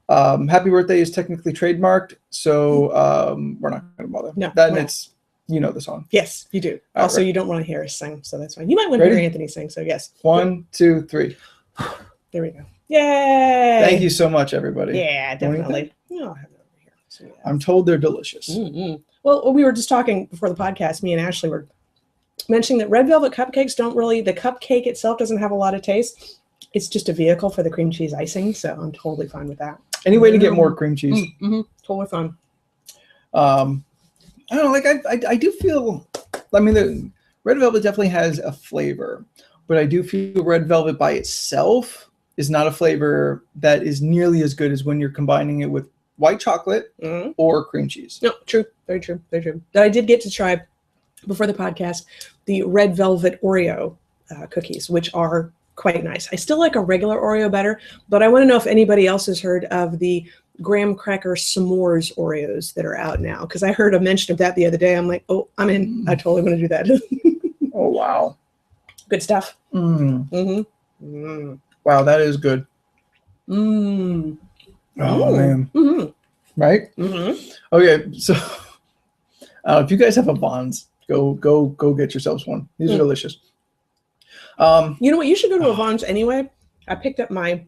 Happy birthday is technically trademarked, so we're not going to bother. No, and it's the song. Yes, you do. All Also, right. You don't want to hear us sing, so that's fine. You might want to hear Anthony sing, so yes. 1, 2, 3. There we go. Yay! Thank you so much, everybody. Yeah, definitely. No, I'll have it over here. So, yeah. I'm told they're delicious. Mm-hmm. Well, we were just talking before the podcast, me and Ashley were mentioning that red velvet cupcakes the cupcake itself doesn't have a lot of taste. It's just a vehicle for the cream cheese icing, so I'm totally fine with that. Any way to get more cream cheese. Mm-hmm. Totally fine. I don't know, I do feel, the red velvet definitely has a flavor, but I do feel red velvet by itself is not a flavor that is nearly as good as when you're combining it with white chocolate or cream cheese. No, true. Very true. Very true. But I did get to try, before the podcast, the red velvet Oreo cookies, which are quite nice. I still like a regular Oreo better, but I want to know if anybody else has heard of the graham cracker s'mores Oreos that are out now, because I heard a mention of that the other day. I'm like, oh, I'm in. I totally want to do that. Oh, wow. Good stuff. Wow, that is good. Oh, man. Right? Okay, so if you guys have a Vons, go get yourselves one. These are delicious. You know what? You should go to a Vons anyway. I picked up my.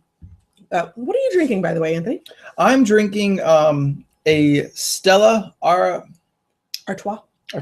What are you drinking, by the way, Anthony? I'm drinking a Stella Artois, I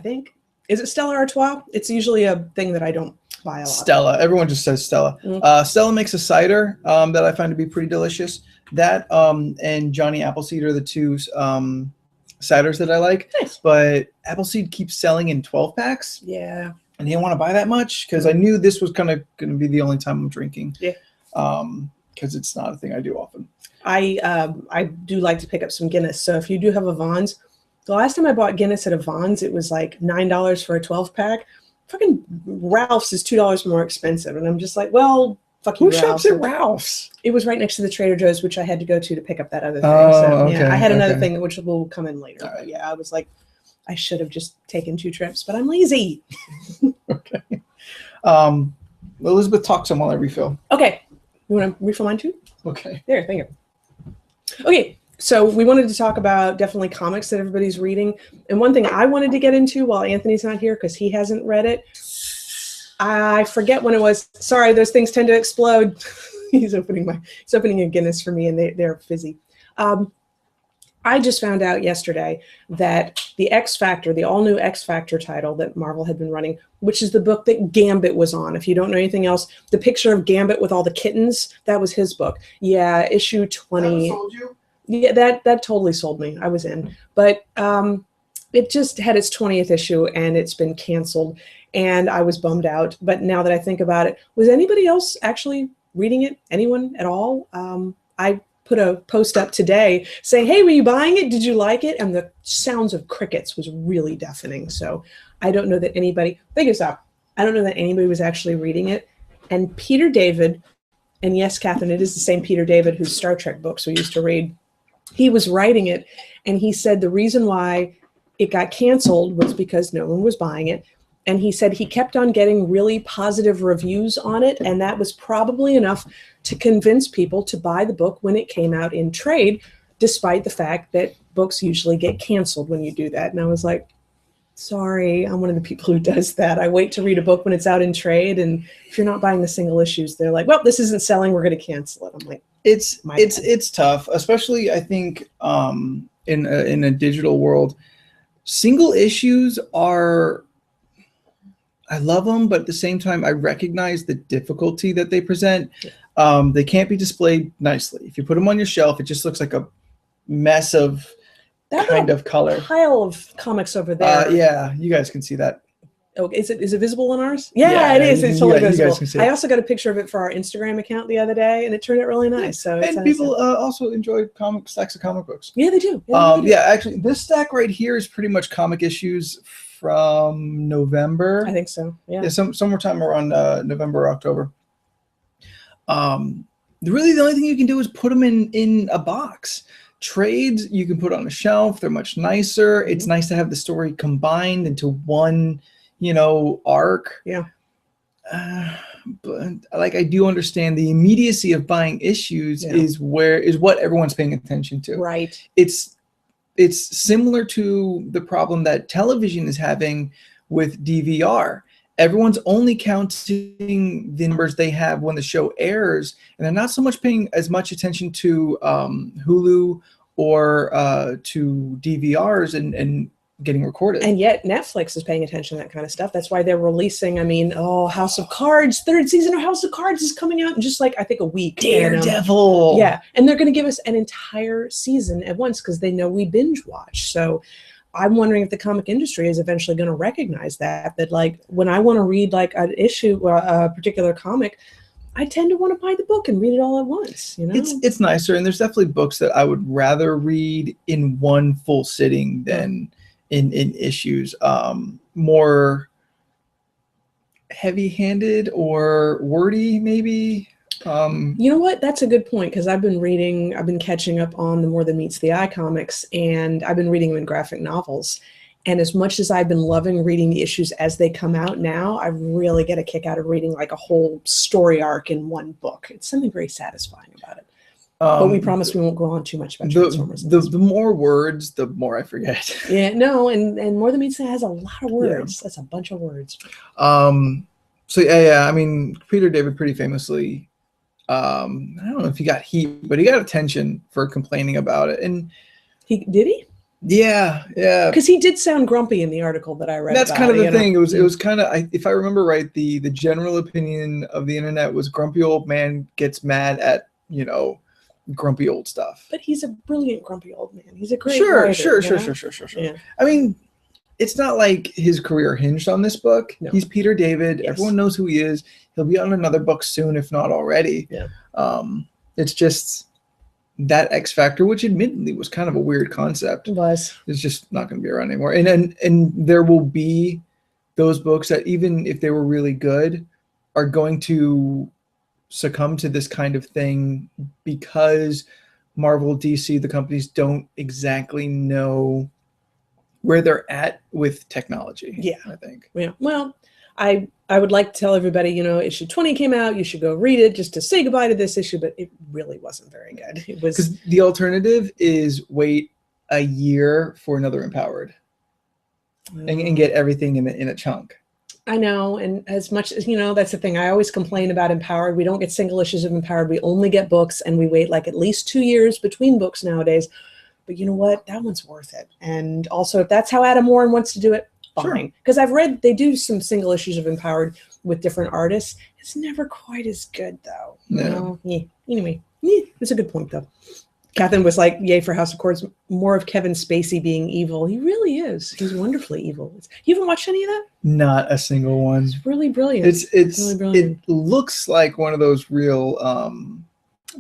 think. Is it Stella Artois? It's usually a thing that I don't buy a lot. Stella. Everyone just says Stella. Mm. Stella makes a cider that I find to be pretty delicious. That and Johnny Appleseed are the two ciders that I like. Nice. But Appleseed keeps selling in 12 packs, Yeah. and I didn't want to buy that much because I knew this was kind of going to be the only time I'm drinking. Yeah. Because it's not a thing I do often. I do like to pick up some Guinness. So if you do have a Vons, the last time I bought Guinness at a Vons, it was like $9 for a 12 pack. Fucking Ralph's is $2 more expensive, and I'm just like, well, fuck you, Who Ralph's. shops at Ralph's? It was right next to the Trader Joe's, which I had to go to pick up that other thing. Oh, So okay, yeah, I had another okay. thing which will come in later. All right. But yeah, I was like, I should have just taken 2 trips, but I'm lazy. Okay. Elizabeth, talk some while I refill. Okay, you want to refill mine too? Okay. There, thank you. Okay, so we wanted to talk about definitely comics that everybody's reading. And one thing I wanted to get into while Anthony's not here, because he hasn't read it, I forget when it was. Sorry, those things tend to explode. he's opening a Guinness for me, and they're fizzy. I just found out yesterday that the X Factor, the all-new X Factor title that Marvel had been running, which is the book that Gambit was on. If you don't know anything else, the picture of Gambit with all the kittens, that was his book. Yeah, issue 20. Sold you? Yeah, that totally sold me. I was in. But it just had its 20th issue, and it's been canceled, and I was bummed out. But now that I think about it, was anybody else actually reading it? Anyone at all? I put a post up today saying, hey, were you buying it? Did you like it? And the sounds of crickets was really deafening. So I don't know that anybody, think this out. I don't know that anybody was actually reading it. And Peter David, and yes, Catherine, it is the same Peter David whose Star Trek books we used to read. He was writing it, and he said the reason why it got canceled was because no one was buying it. And he said he kept on getting really positive reviews on it, and that was probably enough to convince people to buy the book when it came out in trade, despite the fact that books usually get canceled when you do that. And I was like, sorry, I'm one of the people who does that. I wait to read a book when it's out in trade, and if you're not buying the single issues, they're like, well, this isn't selling, we're going to cancel it. I'm like, it's tough, especially I think in a digital world. Single issues are, I love them, but at the same time, I recognize the difficulty that they present. They can't be displayed nicely. If you put them on your shelf, it just looks like a mess of kind of color. Pile of comics over there. Yeah, you guys can see that. Oh, is it visible on ours? Yeah, Yeah, it is. It's totally you guys visible. can see it. I also got a picture of it for our Instagram account the other day, and it turned out really nice. So it's And people also enjoy stacks of comic books. yeah, they do. Yeah, they do. Yeah, actually, this stack right here is pretty much comic issues from November. I think so. Yeah. Yeah, summertime around November or October. Really, the only thing you can do is put them in a box. Trades you can put on a shelf. They're much nicer. It's nice to have the story combined into one, arc. Yeah. But like, I do understand the immediacy of buying issues is what everyone's paying attention to. Right. It's similar to the problem that television is having with DVR. Everyone's only counting the numbers they have when the show airs, and they're not so much paying as much attention to Hulu or to DVRs and getting recorded. And yet Netflix is paying attention to that kind of stuff. That's why they're releasing, House of Cards, 3rd season of House of Cards is coming out in just like, I think, a week. Daredevil. Yeah. And they're going to give us an entire season at once because they know we binge watch. So I'm wondering if the comic industry is eventually going to recognize that like when I want to read like an issue or a particular comic, I tend to want to buy the book and read it all at once. It's nicer, and there's definitely books that I would rather read in one full sitting than in issues. More heavy-handed or wordy, maybe. You know what? That's a good point, because I've been catching up on the More Than Meets the Eye comics, and I've been reading them in graphic novels. And as much as I've been loving reading the issues as they come out now, I really get a kick out of reading like a whole story arc in one book. It's something very satisfying about it. But we promise we won't go on too much about Transformers. The more words, the more I forget. Yeah, no, and More Than Meets the Eye has a lot of words. Yeah. That's a bunch of words. So yeah. Peter David pretty famously, I don't know if he got heat, but he got attention for complaining about it. And Did he? Yeah, yeah. Because he did sound grumpy in the article that I read. That's about, kind of the you know? thing. It was kind of, if I remember right, the general opinion of the internet was grumpy old man gets mad at, grumpy old stuff. But he's a brilliant grumpy old man. He's a great Sure. writer. You know? Sure. Yeah. I mean, it's not like his career hinged on this book. No. He's Peter David. Yes. Everyone knows who he is. He'll be on another book soon, if not already. Yeah. It's just that X Factor, which admittedly was kind of a weird concept, It was. is just not going to be around anymore. And there will be those books that, even if they were really good, are going to succumb to this kind of thing because Marvel, DC, the companies don't exactly know where they're at with technology. Yeah. I think. Yeah. Well, I would like to tell everybody, issue 20 came out. You should go read it just to say goodbye to this issue, but it really wasn't very good. It was, Because the alternative is wait a year for another Empowered and get everything in a chunk. I know. And as much as, that's the thing. I always complain about Empowered. We don't get single issues of Empowered. We only get books, and we wait like at least 2 years between books nowadays. But you know what? That one's worth it. And also, if that's how Adam Warren wants to do it, fine. Because I've read they do some single issues of Empowered with different artists. It's never quite as good, though. No. Yeah. Anyway, it's a good point, though. Catherine was like, yay for House of Cards. More of Kevin Spacey being evil. He really is. He's wonderfully evil. You haven't watched any of that? Not a single one. It's really brilliant. It's really brilliant. It looks like one of those real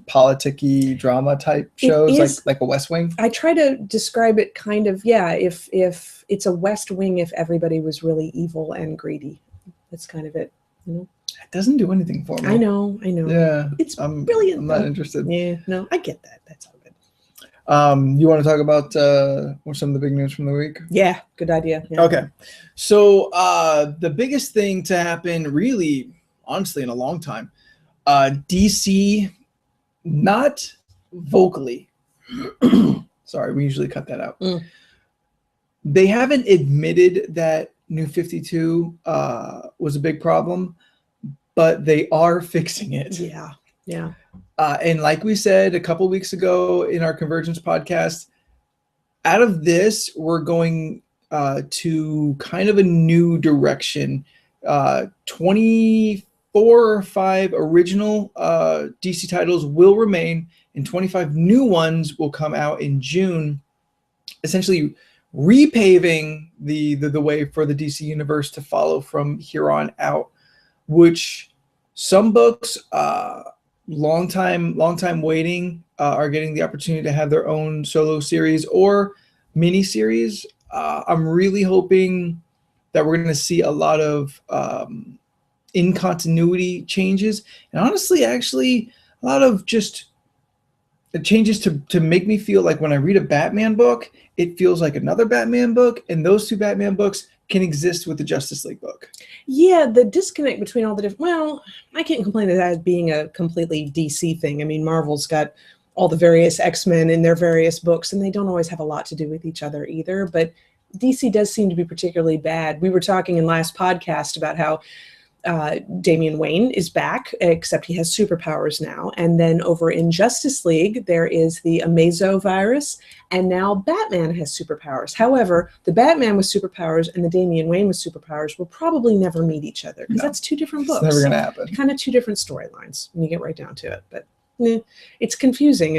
politicky drama type shows, like a West Wing. I try to describe it kind of, if it's a West Wing, if everybody was really evil and greedy. That's kind of it. It doesn't do anything for me. I know. Yeah. It's brilliant. I'm not though. interested. Yeah, no, I get that. That's all good. You want to talk about what some of the big news from the week? Yeah, good idea. Yeah. Okay. So the biggest thing to happen, really, honestly, in a long time, DC, not vocally, sorry, we usually cut that out. They haven't admitted that New 52 was a big problem, but they are fixing it. Yeah. And like we said a couple weeks ago in our Convergence podcast, out of this, we're going to kind of a new direction. 24 or 5 original DC titles will remain, and 25 new ones will come out in June, essentially repaving the way for the DC universe to follow from here on out, which some books, long time waiting, are getting the opportunity to have their own solo series or mini series. I'm really hoping that we're going to see a lot of in continuity changes, and honestly, actually, a lot of just changes to make me feel like when I read a Batman book, it feels like another Batman book, and those two Batman books can exist with the Justice League book. Yeah, the disconnect between all the different, well, I can't complain of that as being a completely DC thing. I mean, Marvel's got all the various X-Men in their various books, and they don't always have a lot to do with each other either, but DC does seem to be particularly bad. We were talking in last podcast about how Damian Wayne is back, except he has superpowers now. And then over in Justice League, there is the Amazo virus, and now Batman has superpowers. However, the Batman with superpowers and the Damian Wayne with superpowers will probably never meet each other, because that's two different books. It's never going to happen. Kind of two different storylines when you get right down to it. But it's confusing,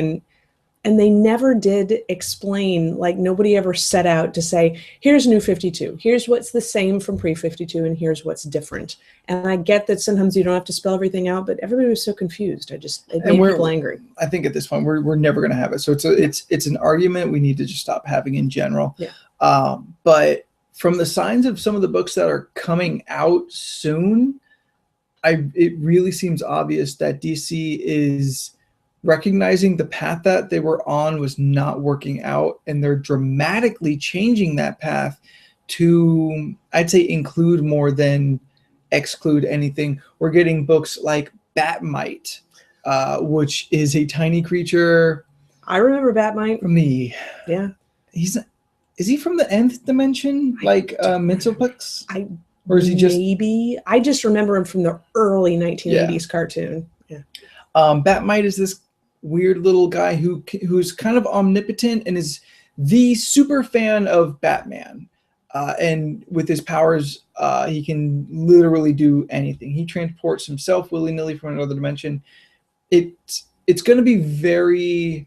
and they never did explain, like nobody ever set out to say, here's New 52, here's what's the same from pre-52, and here's what's different. And I get that sometimes you don't have to spell everything out, but everybody was so confused. It made people angry. I think at this point, we're never going to have it. So it's an argument we need to just stop having in general. Yeah. But from the signs of some of the books that are coming out soon, it really seems obvious that DC is recognizing the path that they were on was not working out, and they're dramatically changing that path to, I'd say, include more than exclude anything. We're getting books like Batmite, which is a tiny creature. I remember Batmite. From the... Yeah. Is he from the Nth Dimension? Like Mintlepix? Or is he just... Maybe. I just remember him from the early 1980s cartoon. Yeah. Batmite is this weird little guy who's kind of omnipotent and is the super fan of Batman. And with his powers, he can literally do anything. He transports himself willy-nilly from another dimension. It's going to be very.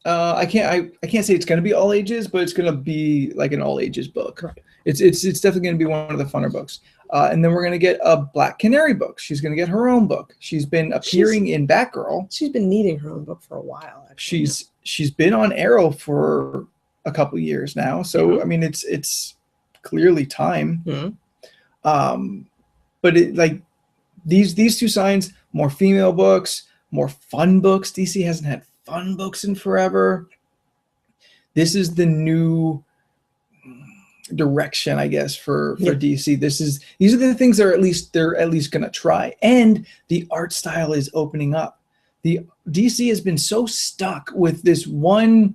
I can't say it's going to be all ages, but it's going to be like an all ages book. Right. It's definitely going to be one of the funner books. And then we're going to get a Black Canary book. She's going to get her own book. She's been appearing in Batgirl. She's been needing her own book for a while. Actually. She's been on Arrow for a couple years now. So I mean, it's clearly time. But it like these two signs, more female books, more fun books. DC hasn't had fun books in forever. This is the new direction, I guess, for DC. These are the things they're at least going to try, and the art style is opening up. The DC has been so stuck with this one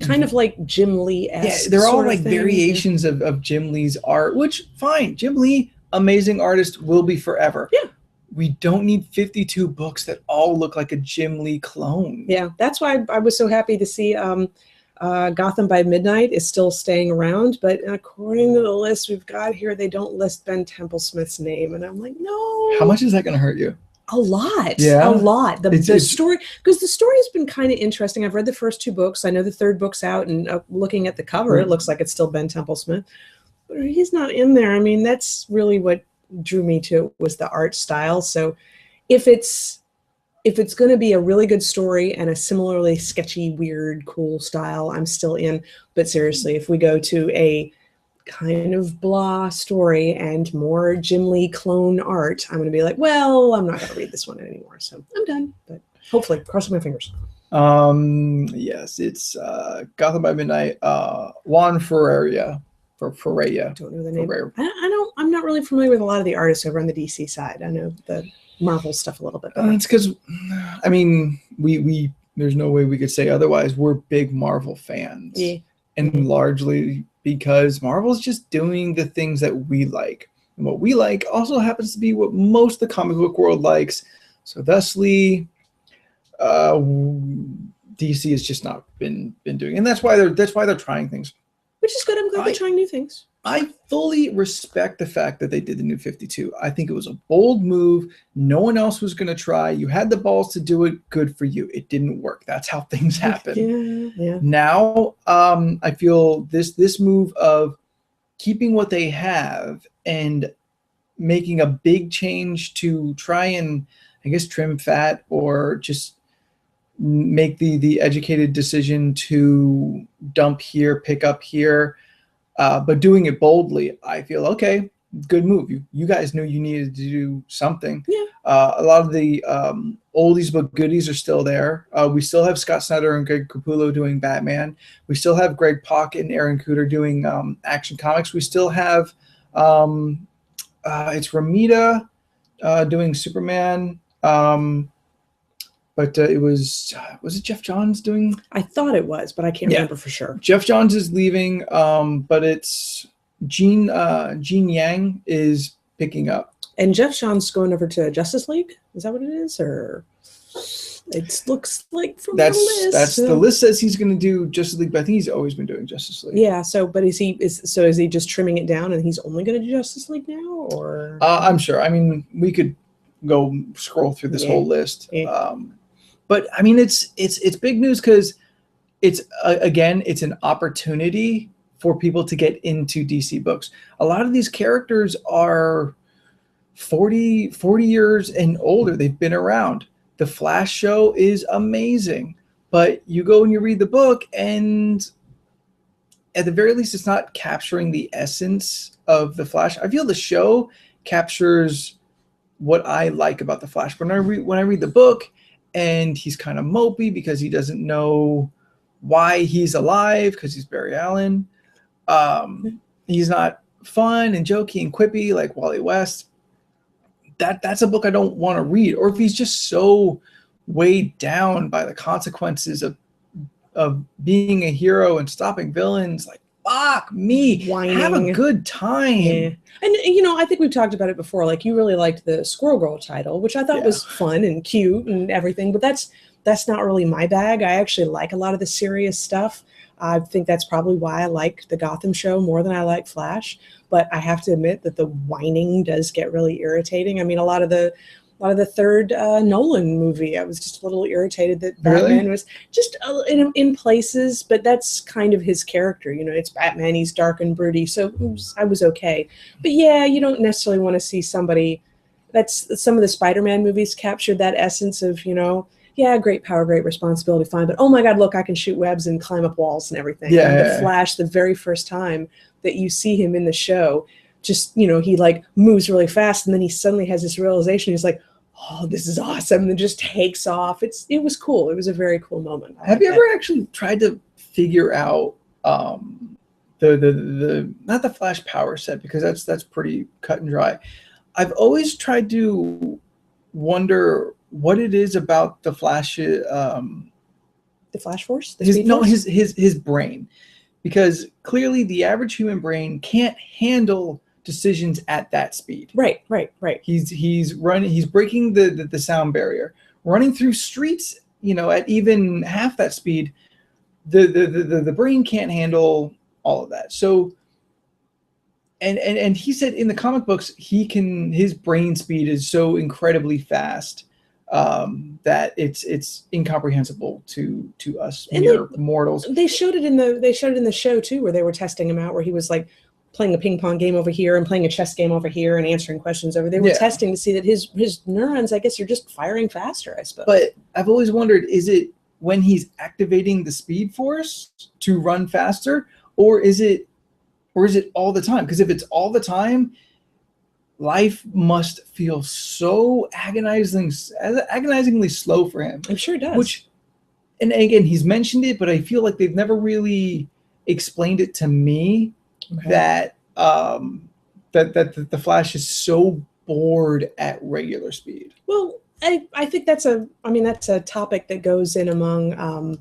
kind of like Jim Lee-esque. Yeah, they're all like variations of Jim Lee's art, which fine. Jim Lee, amazing artist, will be forever. Yeah. We don't need 52 books that all look like a Jim Lee clone. Yeah, that's why I was so happy to see Gotham by Midnight is still staying around. But according to the list we've got here, they don't list Ben Templesmith's name. And I'm like, no. How much is that going to hurt you? A lot. Yeah. A lot. The It's- story, because the story has been kind of interesting. I've read the first 2 books. I know the 3rd book's out, and looking at the cover, it looks like it's still Ben Templesmith. But he's not in there. I mean, that's really what drew me to it, was the art style. So if it's going to be a really good story and a similarly sketchy, weird, cool style, I'm still in. But seriously, if we go to a kind of blah story and more Jim Lee clone art, I'm going to be like, well, I'm not going to read this one anymore. So I'm done. But hopefully, crossing my fingers. Yes, it's Gotham by Midnight. Juan Ferreira. I don't know the name. Ferreira. I'm not really familiar with a lot of the artists over on the DC side. I know the Marvel stuff a little bit. It's because, I mean, we there's no way we could say otherwise. We're big Marvel fans, Yeah. and largely because Marvel's just doing the things that we like, and what we like also happens to be what most of the comic book world likes. So, thusly, DC has just not been doing, and that's why they're trying things. Which is good. I'm glad they're trying new things. I fully respect the fact that they did the New 52. I think it was a bold move. No one else was going to try. You had the balls to do it. Good for you. It didn't work. That's how things happen. Yeah. Now, I feel this move of keeping what they have and making a big change to try and, I guess, trim fat or just make the educated decision to dump here, pick up here, but doing it boldly, I feel, okay, good move. You guys knew you needed to do something. Yeah. A lot of the oldies but goodies are still there. We still have Scott Snyder and Greg Capullo doing Batman. We still have Greg Pak and Aaron Kuder doing Action Comics. We still have it's Ramita doing Superman. But it was it Jeff Johns doing? I thought it was, but I can't remember for sure. Jeff Johns is leaving, but it's Gene Yang is picking up. And Jeff Johns going over to Justice League? Is that what it is? Or it looks like from the list. That's the list says he's going to do Justice League, but I think he's always been doing Justice League. Yeah. So, but is he just trimming it down, and he's only going to do Justice League now, or? I'm sure. I mean, we could go scroll through this whole list. Yeah. But I mean, it's big news because it's again, it's an opportunity for people to get into DC books. A lot of these characters are 40 years and older. They've been around. The Flash show is amazing, but you go and you read the book, and at the very least, it's not capturing the essence of the Flash. I feel the show captures what I like about the Flash. When I read the book, and he's kind of mopey because he doesn't know why he's alive because he's Barry Allen. He's not fun and jokey and quippy like Wally West. That's a book I don't want to read. Or if he's just so weighed down by the consequences of being a hero and stopping villains, like fuck me. Have a Whining. good time. Yeah. And I think we've talked about it before. Like, you really liked the Squirrel Girl title, which I thought Yeah. was fun and cute and everything, but that's not really my bag. I actually like a lot of the serious stuff. I think that's probably why I like the Gotham show more than I like Flash. But I have to admit that the whining does get really irritating. I mean, a lot of the third Nolan movie, I was just a little irritated that Really? Batman was just in places, but that's kind of his character. It's Batman, he's dark and broody, so I was okay. But yeah, you don't necessarily want to see somebody. That's some of the Spider-Man movies captured that essence of, yeah, great power, great responsibility, fine, but oh my God, look, I can shoot webs and climb up walls and everything. Yeah, And yeah, the yeah. Flash, the very first time that you see him in the show, just, he like moves really fast and then he suddenly has this realization. He's like, oh, this is awesome. And then just takes off. It was cool. It was a very cool moment. Have you ever actually tried to figure out the not the Flash power set, because that's pretty cut and dry. I've always tried to wonder what it is about the Flash, the Flash Force? The his Speed no Force? his brain, because clearly the average human brain can't handle decisions at that speed. Right. He's breaking the sound barrier, running through streets, at even half that speed. The brain can't handle all of that. So and he said in the comic books his brain speed is so incredibly fast that it's incomprehensible to us And mere mortals. They showed it in the show too, where they were testing him out, where he was like playing a ping pong game over here and playing a chess game over here and answering questions over. They were testing to see that his neurons, I guess, are just firing faster, I suppose. But I've always wondered, is it when he's activating the Speed Force to run faster, or is it all the time? Because if it's all the time, life must feel so agonizingly slow for him. I'm sure it does. And again, he's mentioned it, but I feel like they've never really explained it to me. Okay. That the Flash is so bored at regular speed. Well, I think that's a topic that goes in among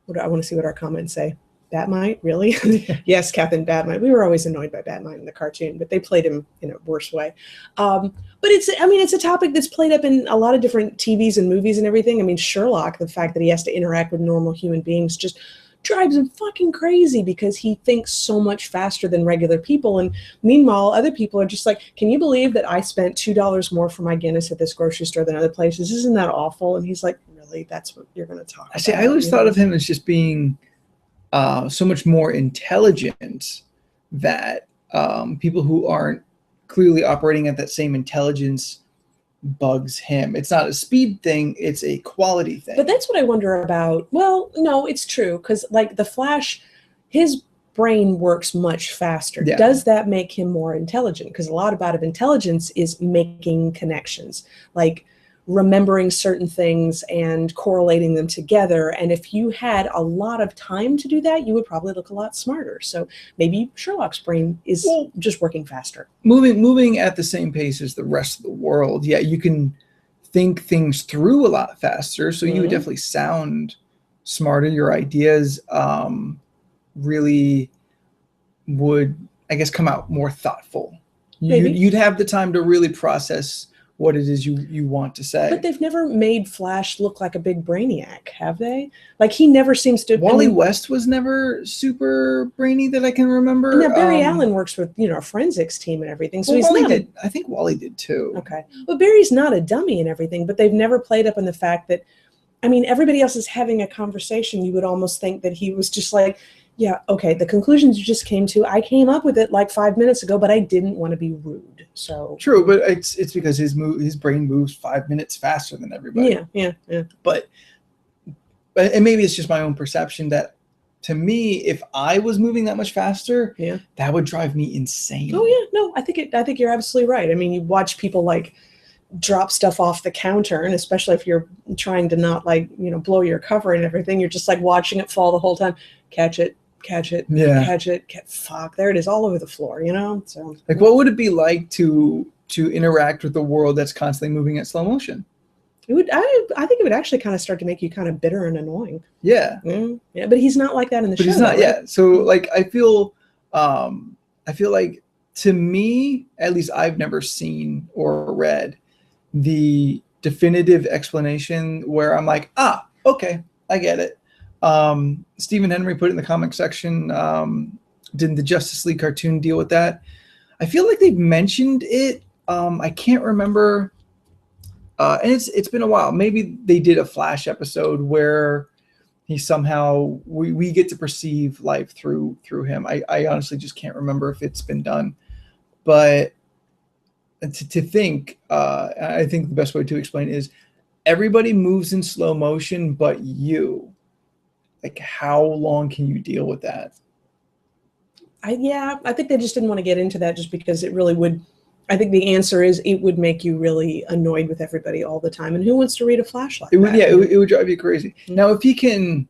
what I want to see what our comments say. Batmite, really? Yes, Captain Batmite. We were always annoyed by Batmite in the cartoon, but they played him in a worse way. But it's a topic that's played up in a lot of different TVs and movies and everything. I mean, Sherlock, the fact that he has to interact with normal human beings just drives him fucking crazy, because he thinks so much faster than regular people. And meanwhile, other people are just like, can you believe that I spent $2 more for my Guinness at this grocery store than other places? Isn't that awful? And he's like, really? That's what you're going to talk about? I always thought of him as just being so much more intelligent, that people who aren't clearly operating at that same intelligence bugs him. It's not a speed thing, it's a quality thing. But that's what I wonder about. Well, no, it's true, because like the Flash, his brain works much faster. Yeah. Does that make him more intelligent? Because a lot about intelligence is making connections, like remembering certain things and correlating them together. And if you had a lot of time to do that, you would probably look a lot smarter. So maybe Sherlock's brain is just working faster. Moving at the same pace as the rest of the world. Yeah, you can think things through a lot faster. So you would definitely sound smarter. Your ideas really would, I guess, come out more thoughtful. You'd have the time to really process what it is you want to say. But they've never made Flash look like a big brainiac, have they? Like, he never seems to... Wally West was never super brainy that I can remember. Now, Barry Allen works with, a forensics team and everything. So he's not I think Wally did too. Okay. Well, Barry's not a dummy and everything, but they've never played up on the fact that, everybody else is having a conversation. You would almost think that he was just like, yeah, okay, the conclusions you just came to, I came up with it like 5 minutes ago, but I didn't want to be rude. So true, but it's because his brain moves 5 minutes faster than everybody. Yeah. But and maybe it's just my own perception that, to me, if I was moving that much faster, that would drive me insane. Oh yeah, no, I think you're absolutely right. You watch people like drop stuff off the counter, and especially if you're trying to not blow your cover and everything, you're just like watching it fall the whole time. Catch it, catch it, fuck, there it is all over the floor, So like, what would it be like to interact with a world that's constantly moving at slow motion? It would. I think it would actually kind of start to make you kind of bitter and annoying. Yeah. Yeah, but he's not like that in the show. But he's not. though, Yeah. right? So like I feel like to me, at least, I've never seen or read the definitive explanation where I'm like, okay, I get it. Stephen Henry put it in the comic section. Didn't the Justice League cartoon deal with that? I feel like they've mentioned it. I can't remember. And it's been a while. Maybe they did a Flash episode where he somehow we get to perceive life through him. I honestly just can't remember if it's been done. But to think, I think the best way to explain it is everybody moves in slow motion, but you. Like, how long can you deal with that? I think they just didn't want to get into that just because it really would. I think the answer is it would make you really annoyed with everybody all the time. And who wants to read a Flash like that? It would drive you crazy. Now, if he can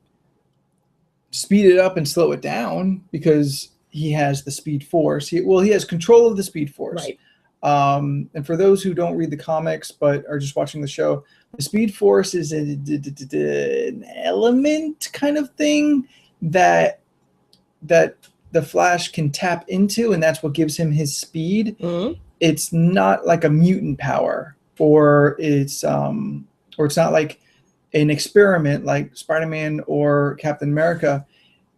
speed it up and slow it down because he has the Speed Force, he has control of the Speed Force. Right. And for those who don't read the comics but are just watching the show, the Speed Force is an element kind of thing that the Flash can tap into, and that's what gives him his speed. Mm-hmm. It's not like a mutant power, or it's not like an experiment like Spider-Man or Captain America.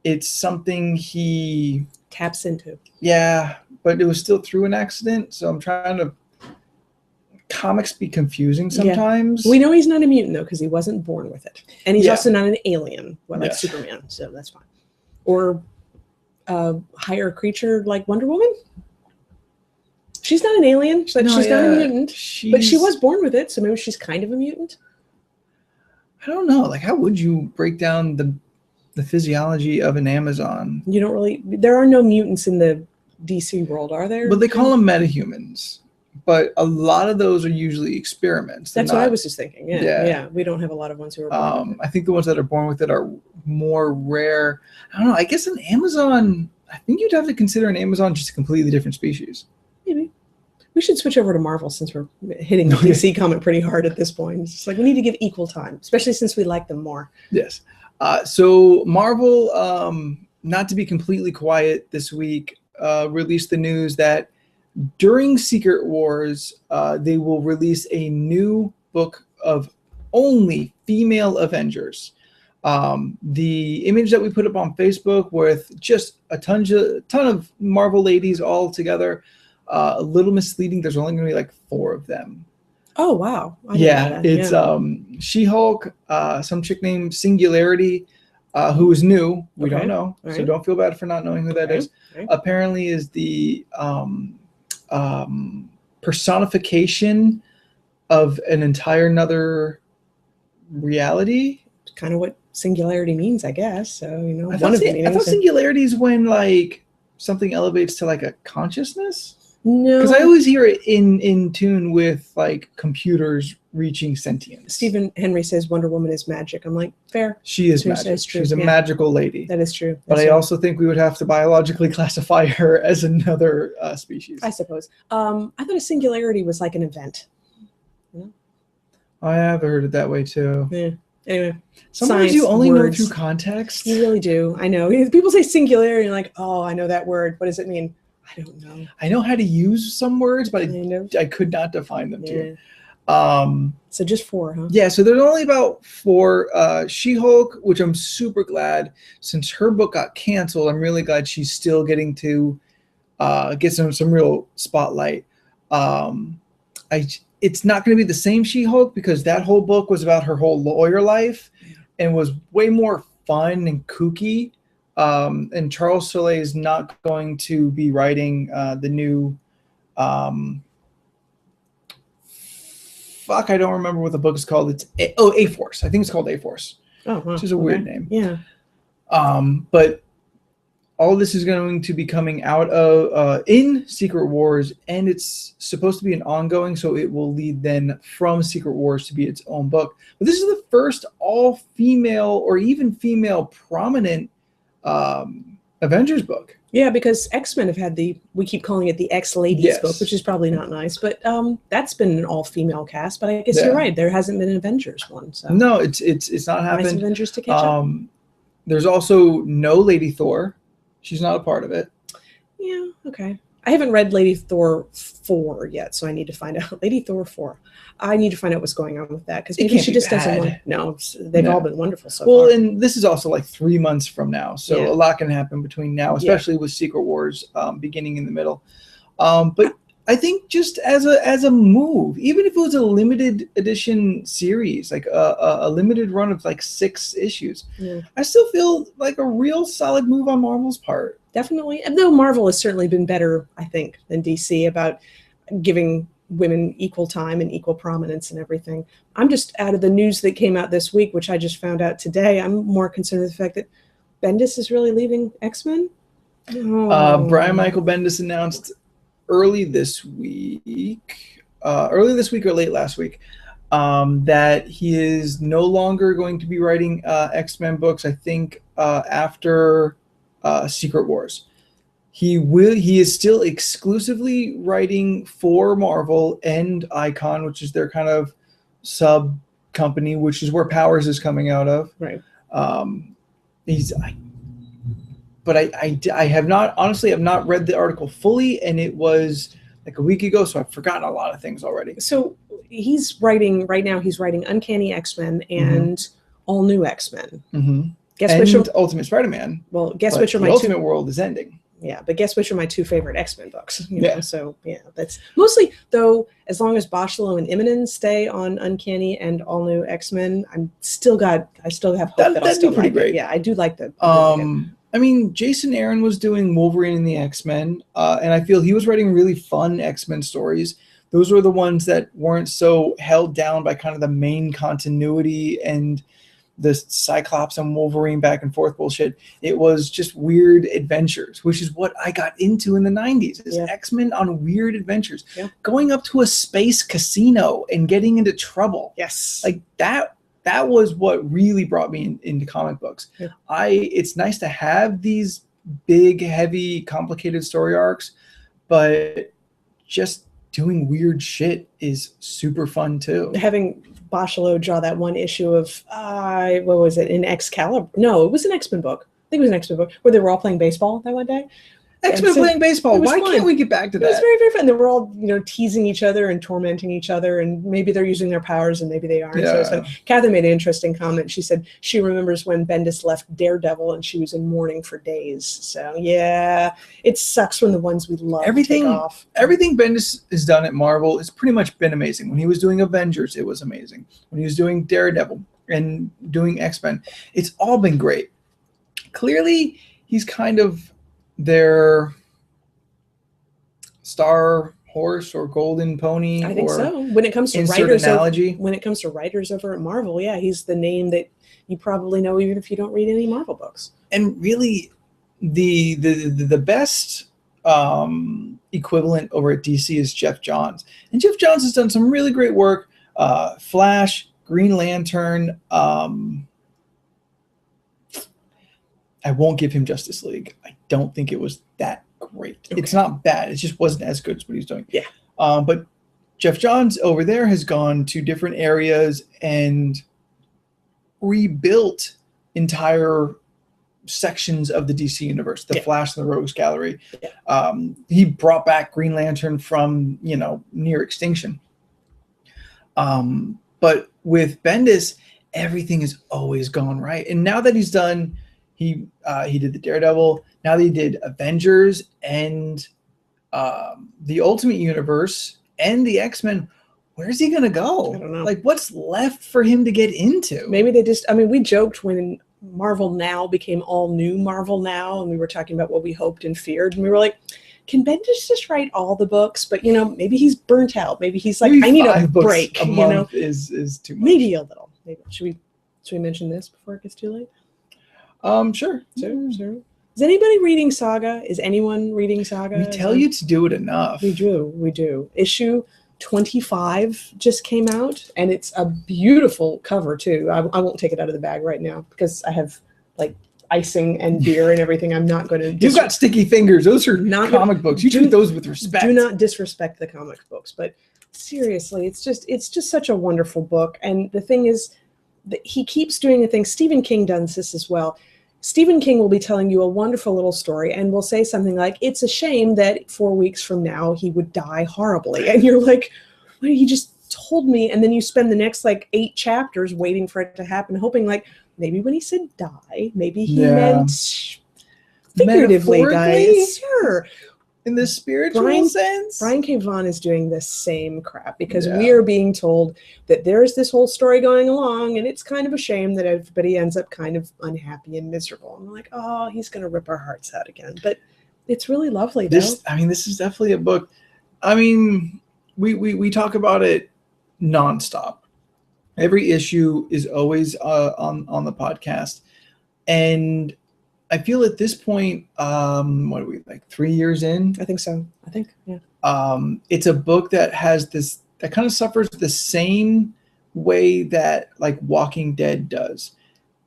It's something he taps into. Yeah, but it was still through an accident, so I'm trying to. Comics be confusing sometimes. Yeah. We know he's not a mutant though because he wasn't born with it, and he's also not an alien, like Yes. Superman. So that's fine. Or a higher creature like Wonder Woman. She's not an alien, but she's not a mutant. But she was born with it, so maybe she's kind of a mutant. I don't know. Like, how would you break down the physiology of an Amazon? You don't really. There are no mutants in the DC world, are there? But they call them metahumans. But a lot of those are usually experiments. That's what I was just thinking. Yeah. We don't have a lot of ones who are born with it. I think the ones that are born with it are more rare. I don't know. I guess an Amazon. I think you'd have to consider an Amazon just a completely different species. Maybe. We should switch over to Marvel since we're hitting the DC comment pretty hard at this point. It's just like we need to give equal time, especially since we like them more. Yes. So Marvel, not to be completely quiet this week, released the news that during Secret Wars, they will release a new book of only female Avengers. The image that we put up on Facebook with just a ton of Marvel ladies all together, a little misleading. There's only going to be like 4 of them. Oh, wow. It's She-Hulk, some chick named Singularity, who is new. We don't know. Right. So don't feel bad for not knowing who that is. Right. Apparently is the personification of an entire another reality. Kind of what singularity means, I guess. So, I thought singularity is when like something elevates to like a consciousness. No, because I always hear it in tune with like computers reaching sentience. Stephen Henry says Wonder Woman is magic. I'm like, fair. She is magic. She's a magical lady. That is true. But I also think we would have to biologically classify her as another species. I suppose. I thought a singularity was like an event. I have heard it that way too. Yeah. Anyway, sometimes you only know through context. You really do. I know. People say singularity, you're like, oh, I know that word. What does it mean? I don't know. I know how to use some words, but I could not define them too. So just 4, huh? Yeah, so there's only about 4. She-Hulk, which I'm super glad, since her book got canceled, I'm really glad she's still getting to get some real spotlight. It's not going to be the same She-Hulk because that whole book was about her whole lawyer life and was way more fun and kooky. And Charles Soule is not going to be writing the new I don't remember what the book is called. It's A-Force. I think it's called A-Force. Oh, wow. Which is a weird name. Yeah. But all this is going to be coming out of in Secret Wars, and it's supposed to be an ongoing, so it will lead then from Secret Wars to be its own book. But this is the first all-female or even female prominent Avengers book. Yeah, because X-Men have had we keep calling it the X-Ladies Yes. book, which is probably not nice, but that's been an all-female cast. But I guess Yeah. you're right. There hasn't been an Avengers one. So No, it's not nice happened. Avengers to catch up. There's also no Lady Thor. She's not a part of it. Yeah, okay. I haven't read Lady Thor 4 yet, so I need to find out. Lady Thor 4. I need to find out what's going on with that because It maybe can't she be just doesn't bad. want. No, they've No. all been wonderful so Well, far. and this is also like 3 months from now, so Yeah. a lot can happen between now, especially with Secret Wars beginning in the middle. But I think just as a move, even if it was a limited edition series, like a limited run of like 6 issues, Yeah. I still feel like a real solid move on Marvel's part. Definitely. And though Marvel has certainly been better, I think, than DC about giving women equal time and equal prominence and everything. I'm just out of the news that came out this week, which I just found out today. I'm more concerned with the fact that Bendis is really leaving X-Men. Oh. Brian Michael Bendis announced early this week or late last week, that he is no longer going to be writing X-Men books. I think after Secret Wars, he is still exclusively writing for Marvel and Icon, which is their kind of sub company, which is where Powers is coming out of. Right. I have not, honestly, I've not read the article fully, and it was like a week ago, so I've forgotten a lot of things already. So he's writing right now. He's writing Uncanny X-Men and All New X-Men. Mm-hmm. Guess And which? Ultimate Spider-Man. Well, guess but which are the my Ultimate two. World is ending. Yeah, but guess which are my 2 favorite X-Men books? You Yeah. know? So yeah, that's mostly though. As long as Boschlo and Immonen stay on Uncanny and All New X-Men, I still have hope that I'll That'd still be pretty like great. it. Yeah, I do like the. I mean, Jason Aaron was doing Wolverine and the X-Men, and I feel he was writing really fun X-Men stories. Those were the ones that weren't so held down by kind of the main continuity and the Cyclops and Wolverine back and forth bullshit. It was just weird adventures, which is what I got into in the 90s, is Yeah. X-Men on weird adventures. Yeah. Going up to a space casino and getting into trouble. Yes. Like that was what really brought me into comic books. Yeah. It's nice to have these big, heavy, complicated story arcs, but just doing weird shit is super fun too. Having Boschlo draw that one issue of what was it, in Excalibur? No, it was an X-Men book. I think it was an X-Men book where they were all playing baseball that one day. X-Men so playing baseball. it was Why fun. can't we get back to It was that? very, very fun. They were all, teasing each other and tormenting each other, and maybe they're using their powers and maybe they aren't. So it's Yeah. fun. Catherine made an interesting comment. She said she remembers when Bendis left Daredevil and she was in mourning for days. So yeah, it sucks when the ones we love Everything- take off. Everything Bendis has done at Marvel has pretty much been amazing. When he was doing Avengers, it was amazing. When he was doing Daredevil and doing X-Men, it's all been great. Clearly, he's kind of their star horse or golden pony. I think or so. When it comes to insert writers, analogy. when it comes to writers over at Marvel, yeah, he's the name that you probably know even if you don't read any Marvel books. And really, the best equivalent over at DC is Jeff Johns, and Jeff Johns has done some really great work. Flash, Green Lantern. I won't give him Justice League. I don't think it was that great. Okay. It's not bad. It just wasn't as good as what he's doing. Yeah. But Jeff Johns over there has gone to different areas and rebuilt entire sections of the DC universe, the Yeah. Flash and the Rogues Gallery. Yeah. He brought back Green Lantern from, near extinction. But with Bendis, everything has always gone right. And now that he's done, he did the Daredevil. Now that he did Avengers and the Ultimate Universe and the X-Men, where's he going to go? I don't know. Like, what's left for him to get into? Maybe they just, we joked when Marvel Now became all new Marvel Now, and we were talking about what we hoped and feared, and we were like, can Bendis just write all the books? But, maybe he's burnt out. Maybe he's like, Maybe I need a 5 books break, a month is too much. Maybe a little. Maybe. Should we mention this before it gets too late? Sure. Sure. Is anybody reading Saga? Is anyone reading Saga? We tell you to do it enough. We do. Issue 25 just came out, and it's a beautiful cover too. I won't take it out of the bag right now because I icing and beer and everything. I'm not going to. You've got sticky fingers. Those are Not comic books. You treat those with respect. Do not disrespect the comic books, but seriously, it's just such a wonderful book. And the thing is that he keeps doing the thing. Stephen King does this as well. Stephen King will be telling you a wonderful little story and will say something like, it's a shame that 4 weeks from now he would die horribly. And you're like, well, he just told me. And then you spend the next like 8 chapters waiting for it to happen, hoping like maybe when he said die, maybe he meant figuratively, guys. Sure. In the spiritual sense? Brian K. Vaughan is doing the same crap because we are being told that there's this whole story going along and it's kind of a shame that everybody ends up kind of unhappy and miserable. And we're like, oh, he's going to rip our hearts out again. But it's really lovely, though. This is definitely a book. I mean, we talk about it nonstop. Every issue is always on the podcast. And I feel at this point, what are we, like 3 years in? I think so. Yeah. It's a book that has that kind of suffers the same way that like Walking Dead does.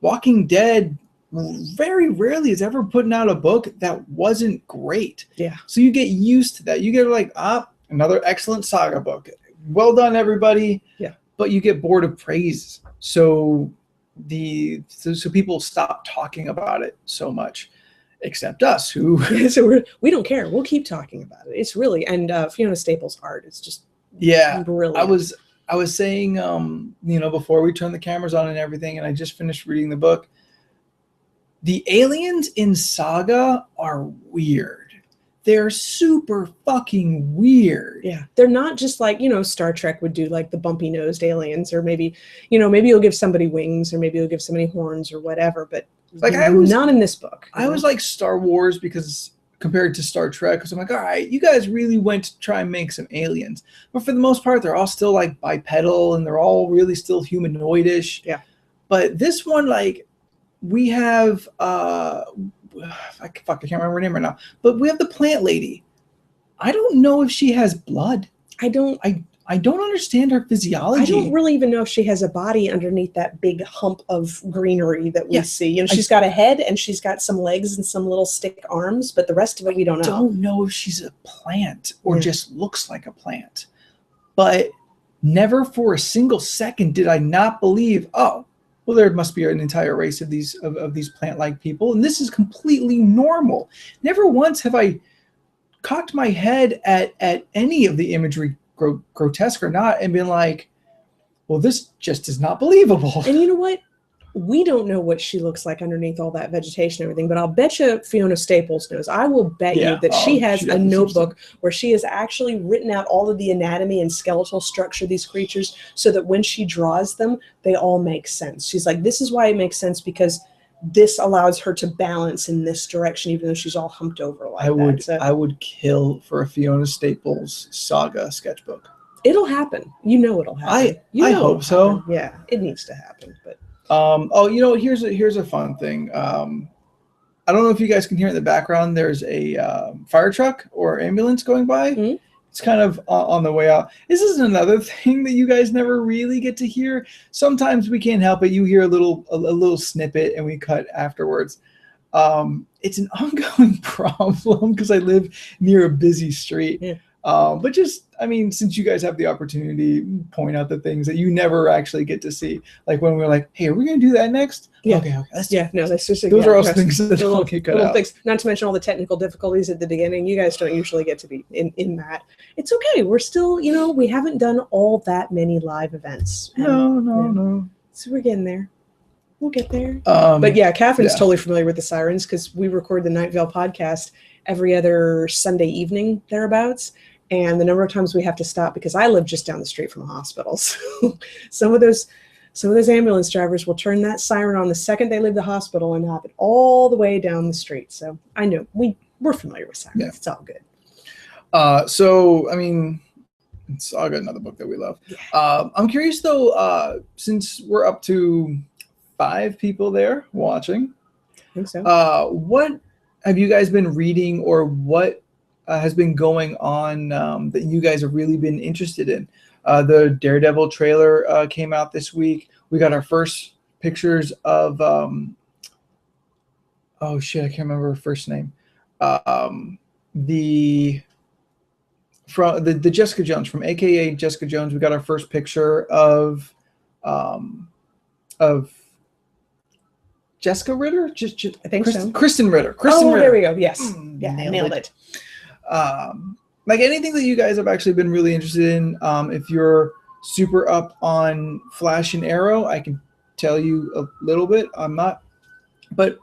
Walking Dead very rarely is ever putting out a book that wasn't great. Yeah. So you get used to that. You get like, another excellent saga book. Well done, everybody. Yeah. But you get bored of praise. So people stop talking about it so much, except us who so we don't care. We'll keep talking about it. It's really, and Fiona Staples' art is just brilliant. I was saying before we turned the cameras on and everything, and I just finished reading the book, the aliens in Saga are weird. They're super fucking weird. Yeah. They're not just like, Star Trek would do like the bumpy nosed aliens, or maybe you'll give somebody wings, or maybe you'll give somebody horns or whatever, but like not in this book. I was like Star Wars because compared to Star Trek, because I'm like, all right, you guys really went to try and make some aliens. But for the most part, they're all still like bipedal and they're all really still humanoidish. Yeah. But this one, like, we have I can't remember her name right now, but we have the plant lady. I don't know if she has blood. I don't understand her physiology. I don't really even know if she has a body underneath that big hump of greenery that we see. She's got a head and she's got some legs and some little stick arms, but the rest of it we don't know. I don't know if she's a plant or just looks like a plant. But never for a single second did I not believe, well, there must be an entire race of these plant-like people, and this is completely normal. Never once have I cocked my head at any of the imagery, grotesque or not, and been like, well, this just is not believable. And you know what? We don't know what she looks like underneath all that vegetation and everything, but I'll bet you Fiona Staples knows. I will bet you that she has a notebook where she has actually written out all of the anatomy and skeletal structure of these creatures so that when she draws them, they all make sense. She's like, this is why it makes sense, because this allows her to balance in this direction, even though she's all humped over like that. I would kill for a Fiona Staples Saga sketchbook. It'll happen. It'll happen. I hope so. Yeah, it needs to happen, but. Here's a fun thing. I don't know if you guys can hear in the background. There's a fire truck or ambulance going by. Mm-hmm. It's kind of on the way out. This is another thing that you guys never really get to hear. Sometimes we can't help it. You hear a little snippet and we cut afterwards. It's an ongoing problem because I live near a busy street. Yeah. But since you guys have the opportunity, point out the things that you never actually get to see. Like when we're like, hey, are we going to do that next? Yeah. Okay. That's just, those are also things that don't get cut out. Things, not to mention all the technical difficulties at the beginning. You guys don't usually get to be in that. It's okay. We're still, we haven't done all that many live events. No. So we're getting there. We'll get there. But yeah, Catherine's totally familiar with the sirens because we record the Night Vale podcast every other Sunday evening thereabouts. And the number of times we have to stop because I live just down the street from a hospital. So some of those ambulance drivers will turn that siren on the second they leave the hospital and hop it all the way down the street. So I know we're familiar with sirens. Yeah. It's all good. Saga, another book that we love. Yeah. I'm curious though, since we're up to 5 people there watching. I think so. What have you guys been reading, or what has been going on that you guys have really been interested in? The Daredevil trailer came out this week. We got our first pictures of oh shit, I can't remember her first name. The from the Jessica Jones from AKA Jessica Jones. We got our first picture of Jessica Ritter. Just I think so. Kristen Ritter. There we go. Yes. Yeah, nailed it. Like anything that you guys have actually been really interested in, if you're super up on Flash and Arrow, I can tell you a little bit. I'm not, but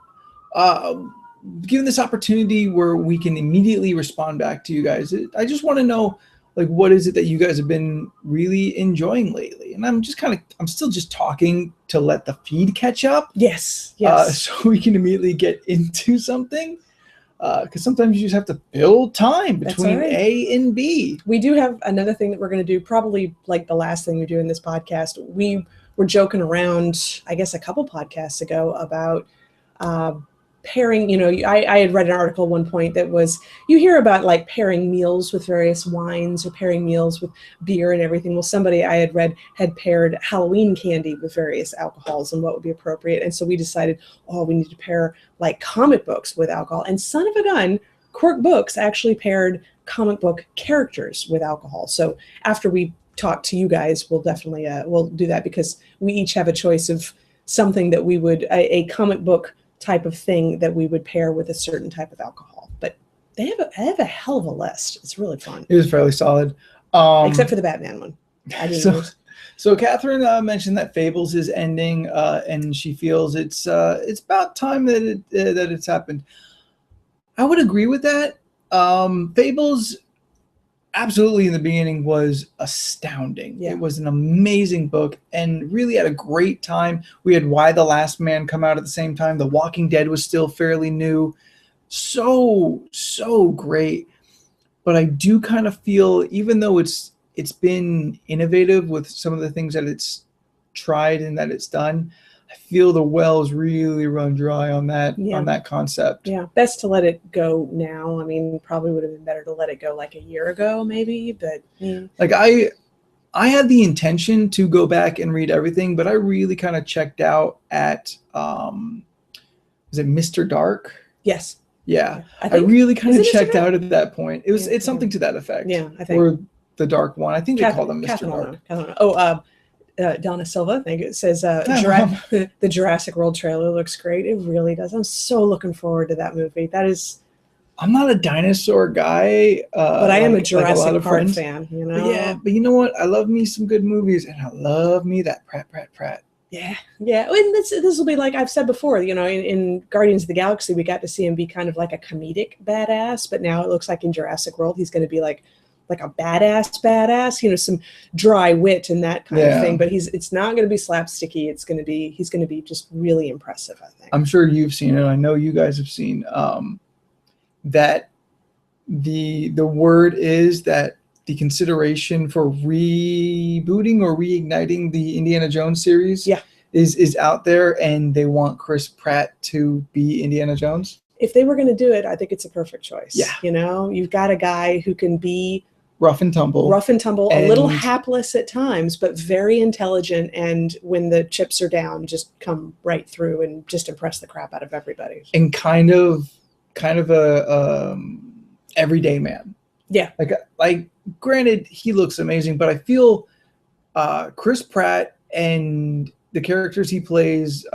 given this opportunity where we can immediately respond back to you guys, I just want to know, like, what is it that you guys have been really enjoying lately? And I'm still just talking to let the feed catch up. Yes. So we can immediately get into something. Because sometimes you just have to build time between A and B. We do have another thing that we're going to do, probably like the last thing we do in this podcast. We were joking around, I guess, a couple podcasts ago about pairing. You know, I had read an article at one point that was, you hear about like pairing meals with various wines or pairing meals with beer and everything. Well, somebody I had read had paired Halloween candy with various alcohols and what would be appropriate. And so we decided, we need to pair like comic books with alcohol. And son of a gun, Quirk Books actually paired comic book characters with alcohol. So after we talk to you guys, we'll definitely we'll do that, because we each have a choice of something that we would, a comic book type of thing that we would pair with a certain type of alcohol. But they have a hell of a list. It's really fun. It was fairly solid. Except for the Batman one. So Catherine mentioned that Fables is ending, and she feels it's about time that it's happened. I would agree with that. Fables, absolutely, in the beginning was astounding. Yeah. It was an amazing book and really had a great time. We had Why the Last Man come out at the same time. The Walking Dead was still fairly new. So great. But I do kind of feel, even though it's been innovative with some of the things that it's tried and that it's done, I feel the wells really run dry on that concept. Yeah, best to let it go now. I mean, probably would have been better to let it go like a year ago, maybe. But like I had the intention to go back and read everything, but I really kind of checked out at is it Mr. Dark? Yes. Yeah. I really kind of checked out at that point. It's something to that effect. Yeah, I think. Or the Dark One. I think they call them Mr. Dark. Donna Silva, I think it says the Jurassic World trailer looks great. It really does. I'm so looking forward to that movie. I'm not a dinosaur guy, but I am a Jurassic Park fan. You know. But yeah, but you know what? I love me some good movies, and I love me that Pratt. Yeah. And this will be like I've said before. You know, in Guardians of the Galaxy, we got to see him be kind of like a comedic badass, but now it looks like in Jurassic World, he's going to be like a badass, you know, some dry wit and that kind of thing. But it's not going to be slapsticky. He's going to be just really impressive, I think. I'm sure you've seen it. I know you guys have seen that the word is that the consideration for rebooting or reigniting the Indiana Jones series is out there, and they want Chris Pratt to be Indiana Jones. If they were going to do it, I think it's a perfect choice. Yeah. You know, you've got a guy who can be rough and tumble, a little hapless at times, but very intelligent. And when the chips are down, just come right through and just impress the crap out of everybody. And kind of a everyday man. Yeah. Like granted, he looks amazing, but I feel Chris Pratt and the characters he plays,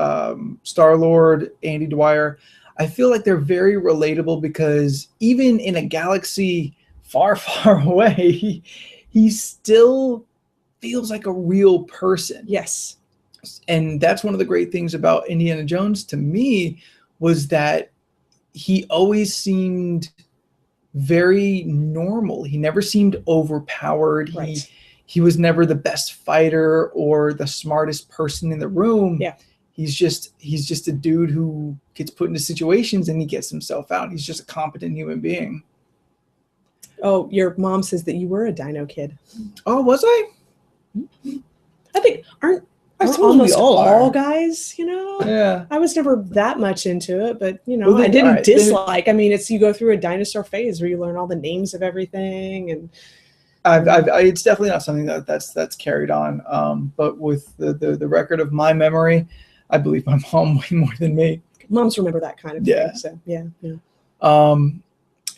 Star-Lord, Andy Dwyer, I feel like they're very relatable, because even in a galaxy far, far away, he still feels like a real person. Yes. And that's one of the great things about Indiana Jones to me, was that he always seemed very normal. He never seemed overpowered. Right. He was never the best fighter or the smartest person in the room. Yeah. He's just a dude who gets put into situations and he gets himself out. He's just a competent human being. Oh, your mom says that you were a dino kid. Oh, was I? I think aren't almost all guys, you know? Yeah. I was never that much into it, but you know, I didn't dislike. I mean, you go through a dinosaur phase where you learn all the names of everything, and it's definitely not something that's carried on. But with the record of my memory, I believe my mom way more than me. moms remember that kind of Yeah. thing. So yeah.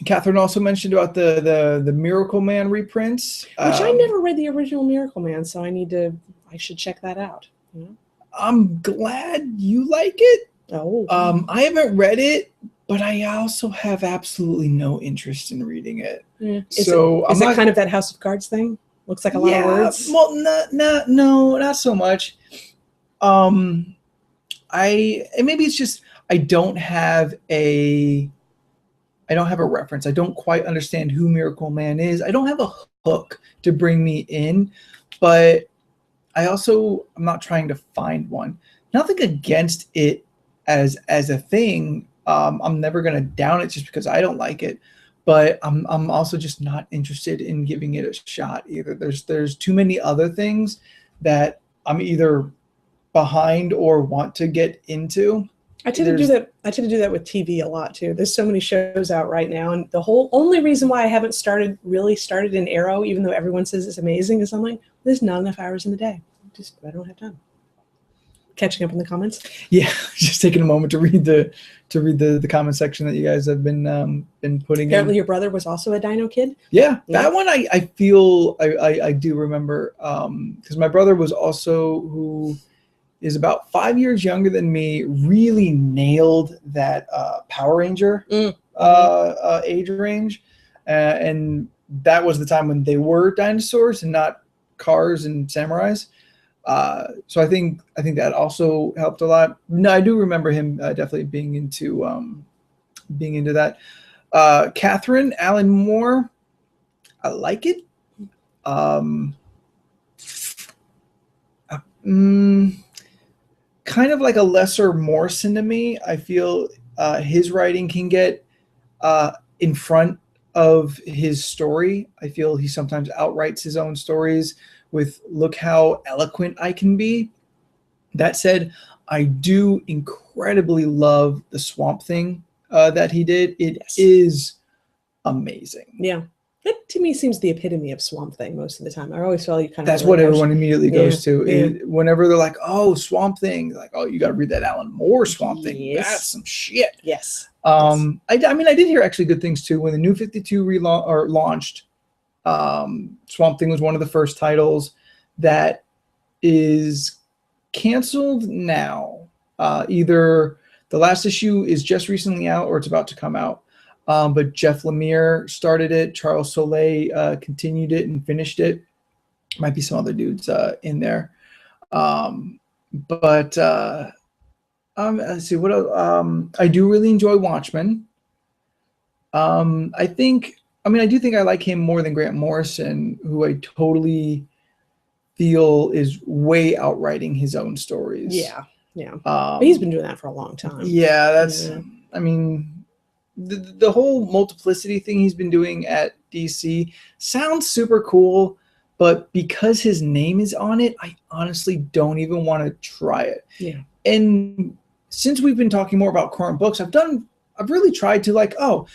Catherine also mentioned about the Miracle Man reprints, Which I never read the original Miracle Man, so I should check that out. You know? I'm glad you like it. Oh. I haven't read it, but I also have absolutely no interest in reading it. Yeah. So is it kind of that House of Cards thing? Looks like a lot of words. Well, not so much. And maybe it's just I don't have a reference. I don't quite understand who Miracle Man is. I don't have a hook to bring me in, but I'm not trying to find one. Nothing against it as a thing. I'm never gonna down it just because I don't like it, but I'm also just not interested in giving it a shot either. There's too many other things that I'm either behind or want to get into. I tend to do that. I tend to do that with TV a lot too. There's so many shows out right now, and the only reason why I haven't really started in Arrow, even though everyone says it's amazing, is I'm like, there's not enough hours in the day. I don't have time. Catching up in the comments. Yeah, just taking a moment to read the comment section that you guys have been putting Apparently, in. your brother was also a Dino Kid. Yeah, that one I feel I do remember because my brother was also, who is about 5 years younger than me, really nailed that Power Ranger age range, and that was the time when they were dinosaurs and not cars and samurais. So I think that also helped a lot. No, I do remember him definitely being into that. Catherine Alan Moore, I like it. Kind of like a lesser Morrison to me. I feel his writing can get in front of his story. I feel he sometimes outwrites his own stories with "look how eloquent I can be." That said, I do incredibly love the Swamp Thing that he did. It is amazing. Yeah. That to me seems the epitome of Swamp Thing most of the time. I always felt you kind of. That's what everyone immediately goes to. Yeah. Whenever they're like, "Oh, Swamp Thing," like, "Oh, you got to read that Alan Moore Swamp Thing. Yes. That's some shit." Yes. I mean, I did hear actually good things too. When the New 52 launched, Swamp Thing was one of the first titles that is canceled now. Either the last issue is just recently out or it's about to come out. But Jeff Lemire started it. Charles Soule continued it and finished it. Might be some other dudes in there. Let's see what else. I do really enjoy Watchmen. I do think I like him more than Grant Morrison, who I totally feel is way outwriting his own stories. Yeah. But he's been doing that for a long time. Yeah, that's. I mean, the whole multiplicity thing he's been doing at DC sounds super cool, but because his name is on it, I honestly don't even want to try it. Yeah. And since we've been talking more about current books, I've really tried to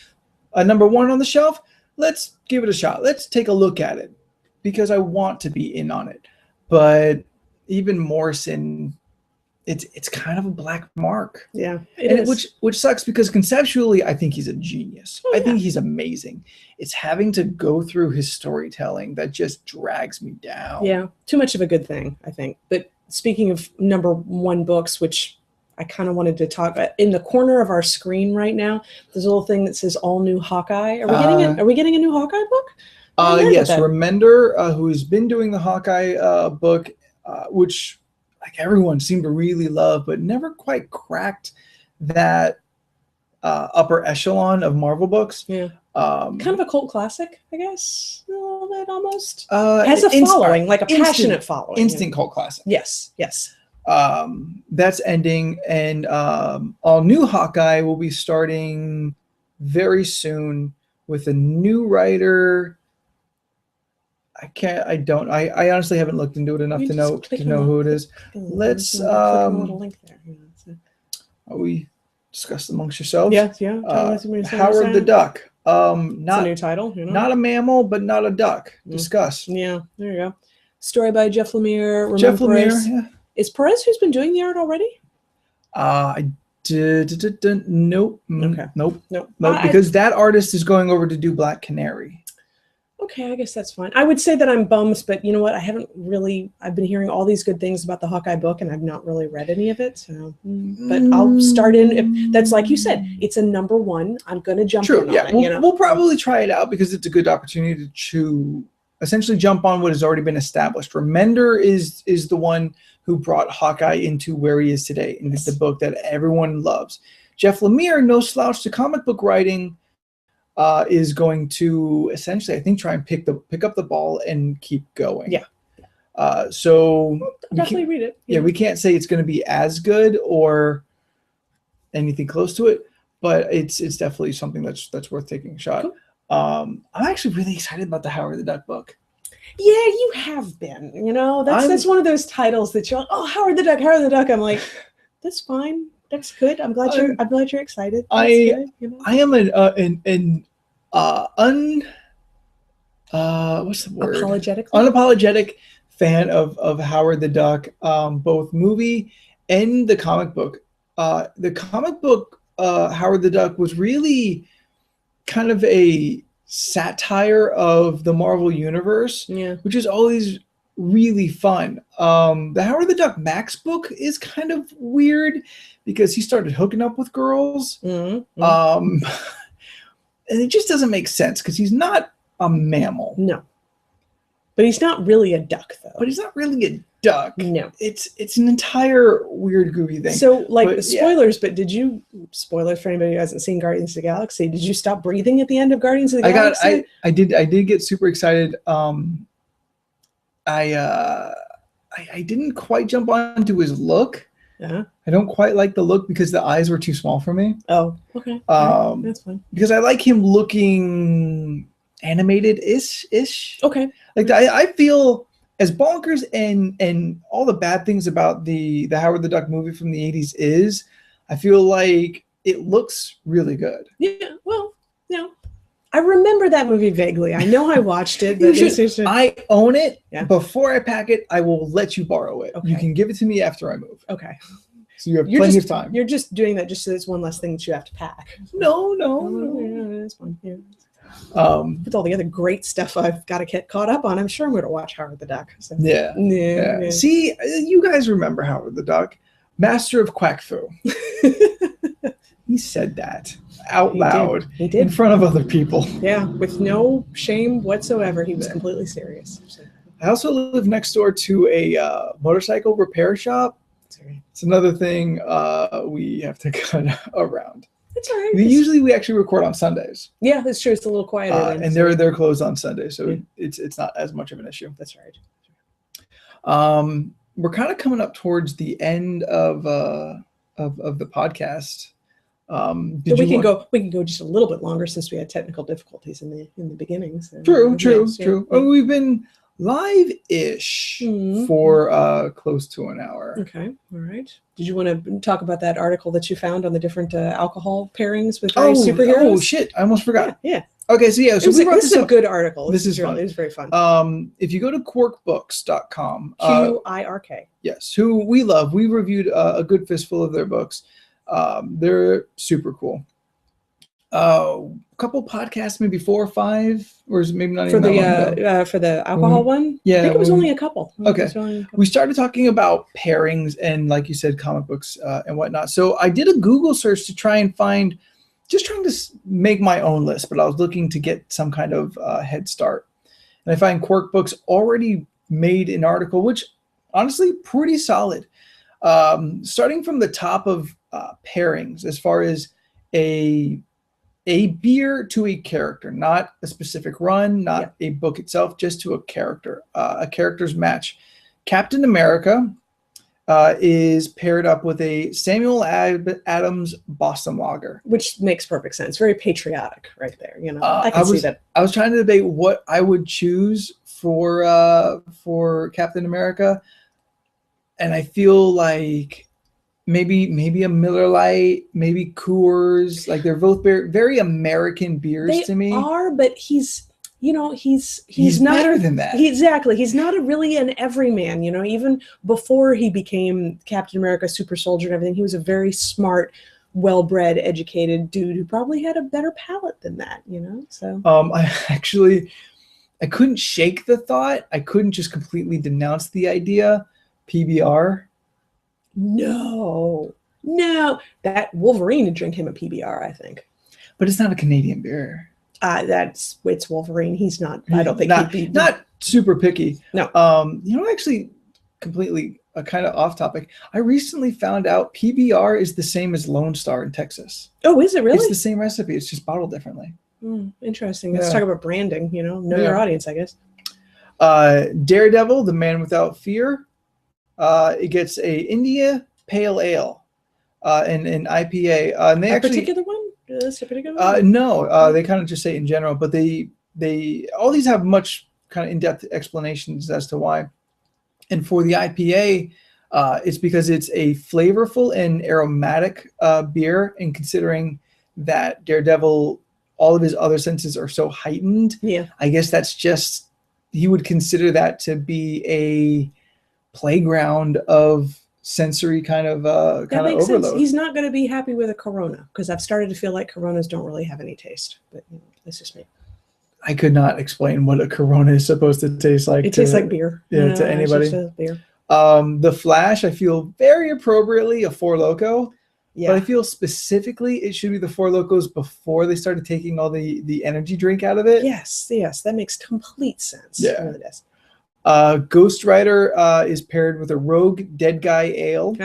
number one on the shelf, let's give it a shot. Let's take a look at it because I want to be in on it. But even Morrison, it's kind of a black mark. Yeah, which sucks because conceptually I think he's a genius. Oh, yeah. I think he's amazing. It's having to go through his storytelling that just drags me down. Yeah, too much of a good thing, I think. But speaking of number one books, which I kind of wanted to talk about, in the corner of our screen right now, there's a little thing that says "All New Hawkeye." Are we getting a new Hawkeye book? Yes, Remender, who's been doing the Hawkeye book, which like everyone seemed to really love, but never quite cracked that upper echelon of Marvel books. Yeah. Kind of a cult classic, I guess, a little bit almost. Has a following, like a passionate following. Instant cult classic. Yes. That's ending, and All New Hawkeye will be starting very soon with a new writer. I honestly haven't looked into it enough to know who it is. Let's click a little link there. Are we discuss amongst yourselves? Yeah. Howard the Duck. Not a new title. Not a mammal, but not a duck. Discuss. Yeah, there you go. Story by Jeff Lemire. Jeff Lemire. Yeah. Is Perez who's been doing the art already? I Nope. Okay. Nope. No, Because that artist is going over to do Black Canary. okay, I guess that's fine. I would say that I'm bummed, but you know what? I've been hearing all these good things about the Hawkeye book, and I've not really read any of it. So, but I'll start in. If that's like you said, it's a number one. I'm going to jump True. in Yeah. on it. We'll probably try it out because it's a good opportunity to essentially jump on what has already been established. Remender is the one who brought Hawkeye into where he is today, and it's the book that everyone loves. Jeff Lemire, no slouch to comic book writing, is going to essentially, I think, try and pick up the ball and keep going. Yeah. So definitely read it. Yeah, we can't say it's going to be as good or anything close to it, but it's definitely something that's worth taking a shot. Cool. I'm actually really excited about the Howard the Duck book. Yeah, you have been. You know, that's one of those titles that you're like, oh, Howard the Duck, Howard the Duck. I'm like, that's fine. That's good. I'm glad you're excited. That's good, you know? I am what's the word? Unapologetic fan of Howard the Duck, both movie and the comic book. The comic book Howard the Duck was really kind of a satire of the Marvel Universe, which is always really fun. The Howard the Duck Max book is kind of weird because he started hooking up with girls. And it just doesn't make sense because he's not a mammal. No. But he's not really a duck, though. But he's not really a duck. No. It's an entire weird, goofy thing. So, spoilers, but did you, spoilers for anybody who hasn't seen Guardians of the Galaxy, did you stop breathing at the end of Guardians of the Galaxy? I did get super excited. I didn't quite jump onto his look. I don't quite like the look because the eyes were too small for me. Oh, okay. That's fine. Because I like him looking animated-ish. Okay. Like I feel as bonkers and all the bad things about the Howard the Duck movie from the 80s is, I feel like it looks really good. Yeah, well, I remember that movie vaguely. I know I watched it. But I own it. Yeah. Before I pack it, I will let you borrow it. Okay. You can give it to me after I move. Okay. So you have plenty of time. You're just doing that just so it's one less thing that you have to pack. No. That's fine. Yeah. With all the other great stuff I've got to get caught up on, I'm sure I'm going to watch Howard the Duck. So. Yeah. See, you guys remember Howard the Duck, master of Quack Fu. He said that out loud. He did. In front of other people. Yeah, with no shame whatsoever. He was completely serious. So. I also live next door to a motorcycle repair shop. It's another thing we have to cut around. That's all right. We actually record on Sundays. Yeah, that's true. It's a little quieter. And they're closed on Sundays, so it's not as much of an issue. That's right. We're kind of coming up towards the end of the podcast. We can go just a little bit longer since we had technical difficulties in the beginning. So. True. Oh, we've been live-ish for close to an hour. Okay, all right. Did you want to talk about that article that you found on the different alcohol pairings with superheroes? Oh shit! I almost forgot. Yeah. Okay, so this is a good article. This is fun. It was very fun. If you go to quirkbooks.com, QIRK. Yes, who we love. We reviewed a good fistful of their books. They're super cool. A couple podcasts, maybe 4 or 5, or is it maybe not even that long ago? For the alcohol one? Yeah, I think it was only a couple. Okay. We started talking about pairings and, like you said, comic books and whatnot. So I did a Google search to try and find, just trying to make my own list, but I was looking to get some kind of head start. And I find Quirk Books already made an article, which honestly pretty solid. Starting from the top of pairings, as far as a beer to a character, not a specific run, not a book itself, just to a character, a character's match. Captain America is paired up with a Samuel Adams Boston Lager, which makes perfect sense. Very patriotic, right there. You know, I can see that. I was trying to debate what I would choose for Captain America, and I feel like maybe a Miller Lite, maybe Coors. Like they're both very American beers to me. They are, but he's not better than that. Exactly. He's not really an everyman, even before he became Captain America, super soldier and everything. He was a very smart, well-bred, educated dude who probably had a better palate than that, So I couldn't shake the thought. I couldn't just completely denounce the idea. PBR. no, that Wolverine would drink him a PBR, I think. But it's not a Canadian beer. It's Wolverine. He's not. I don't think not, he'd be not super picky. No. Actually, completely kind of off topic. I recently found out PBR is the same as Lone Star in Texas. Oh, is it really? It's the same recipe. It's just bottled differently. Interesting. Let's Yeah. talk about branding. Know Yeah. your audience, I guess. Daredevil, the Man Without Fear. It gets a India Pale Ale, and an IPA. And they Particular one? Is a particular one? No, they kind of just say in general, but they all these have much kind of in-depth explanations as to why. And for the IPA, it's because it's a flavorful and aromatic beer, and considering that Daredevil, all of his other senses are so heightened, Yeah. I guess that's just, he would consider that to be a playground of sensory kind of That makes sense. overload. He's not going to be happy with a Corona because I've started to feel like Coronas don't really have any taste. But that's just me. I could not explain what a Corona is supposed to taste like. It tastes like beer. Yeah, to It's anybody. just a beer. The Flash, I feel very appropriately a Four Loko, Yeah. but I feel specifically it should be the Four Locos before they started taking all the energy drink out of it. Yes, that makes complete sense. Yeah. It really does. Ghost Rider is paired with a Rogue Dead Guy Ale.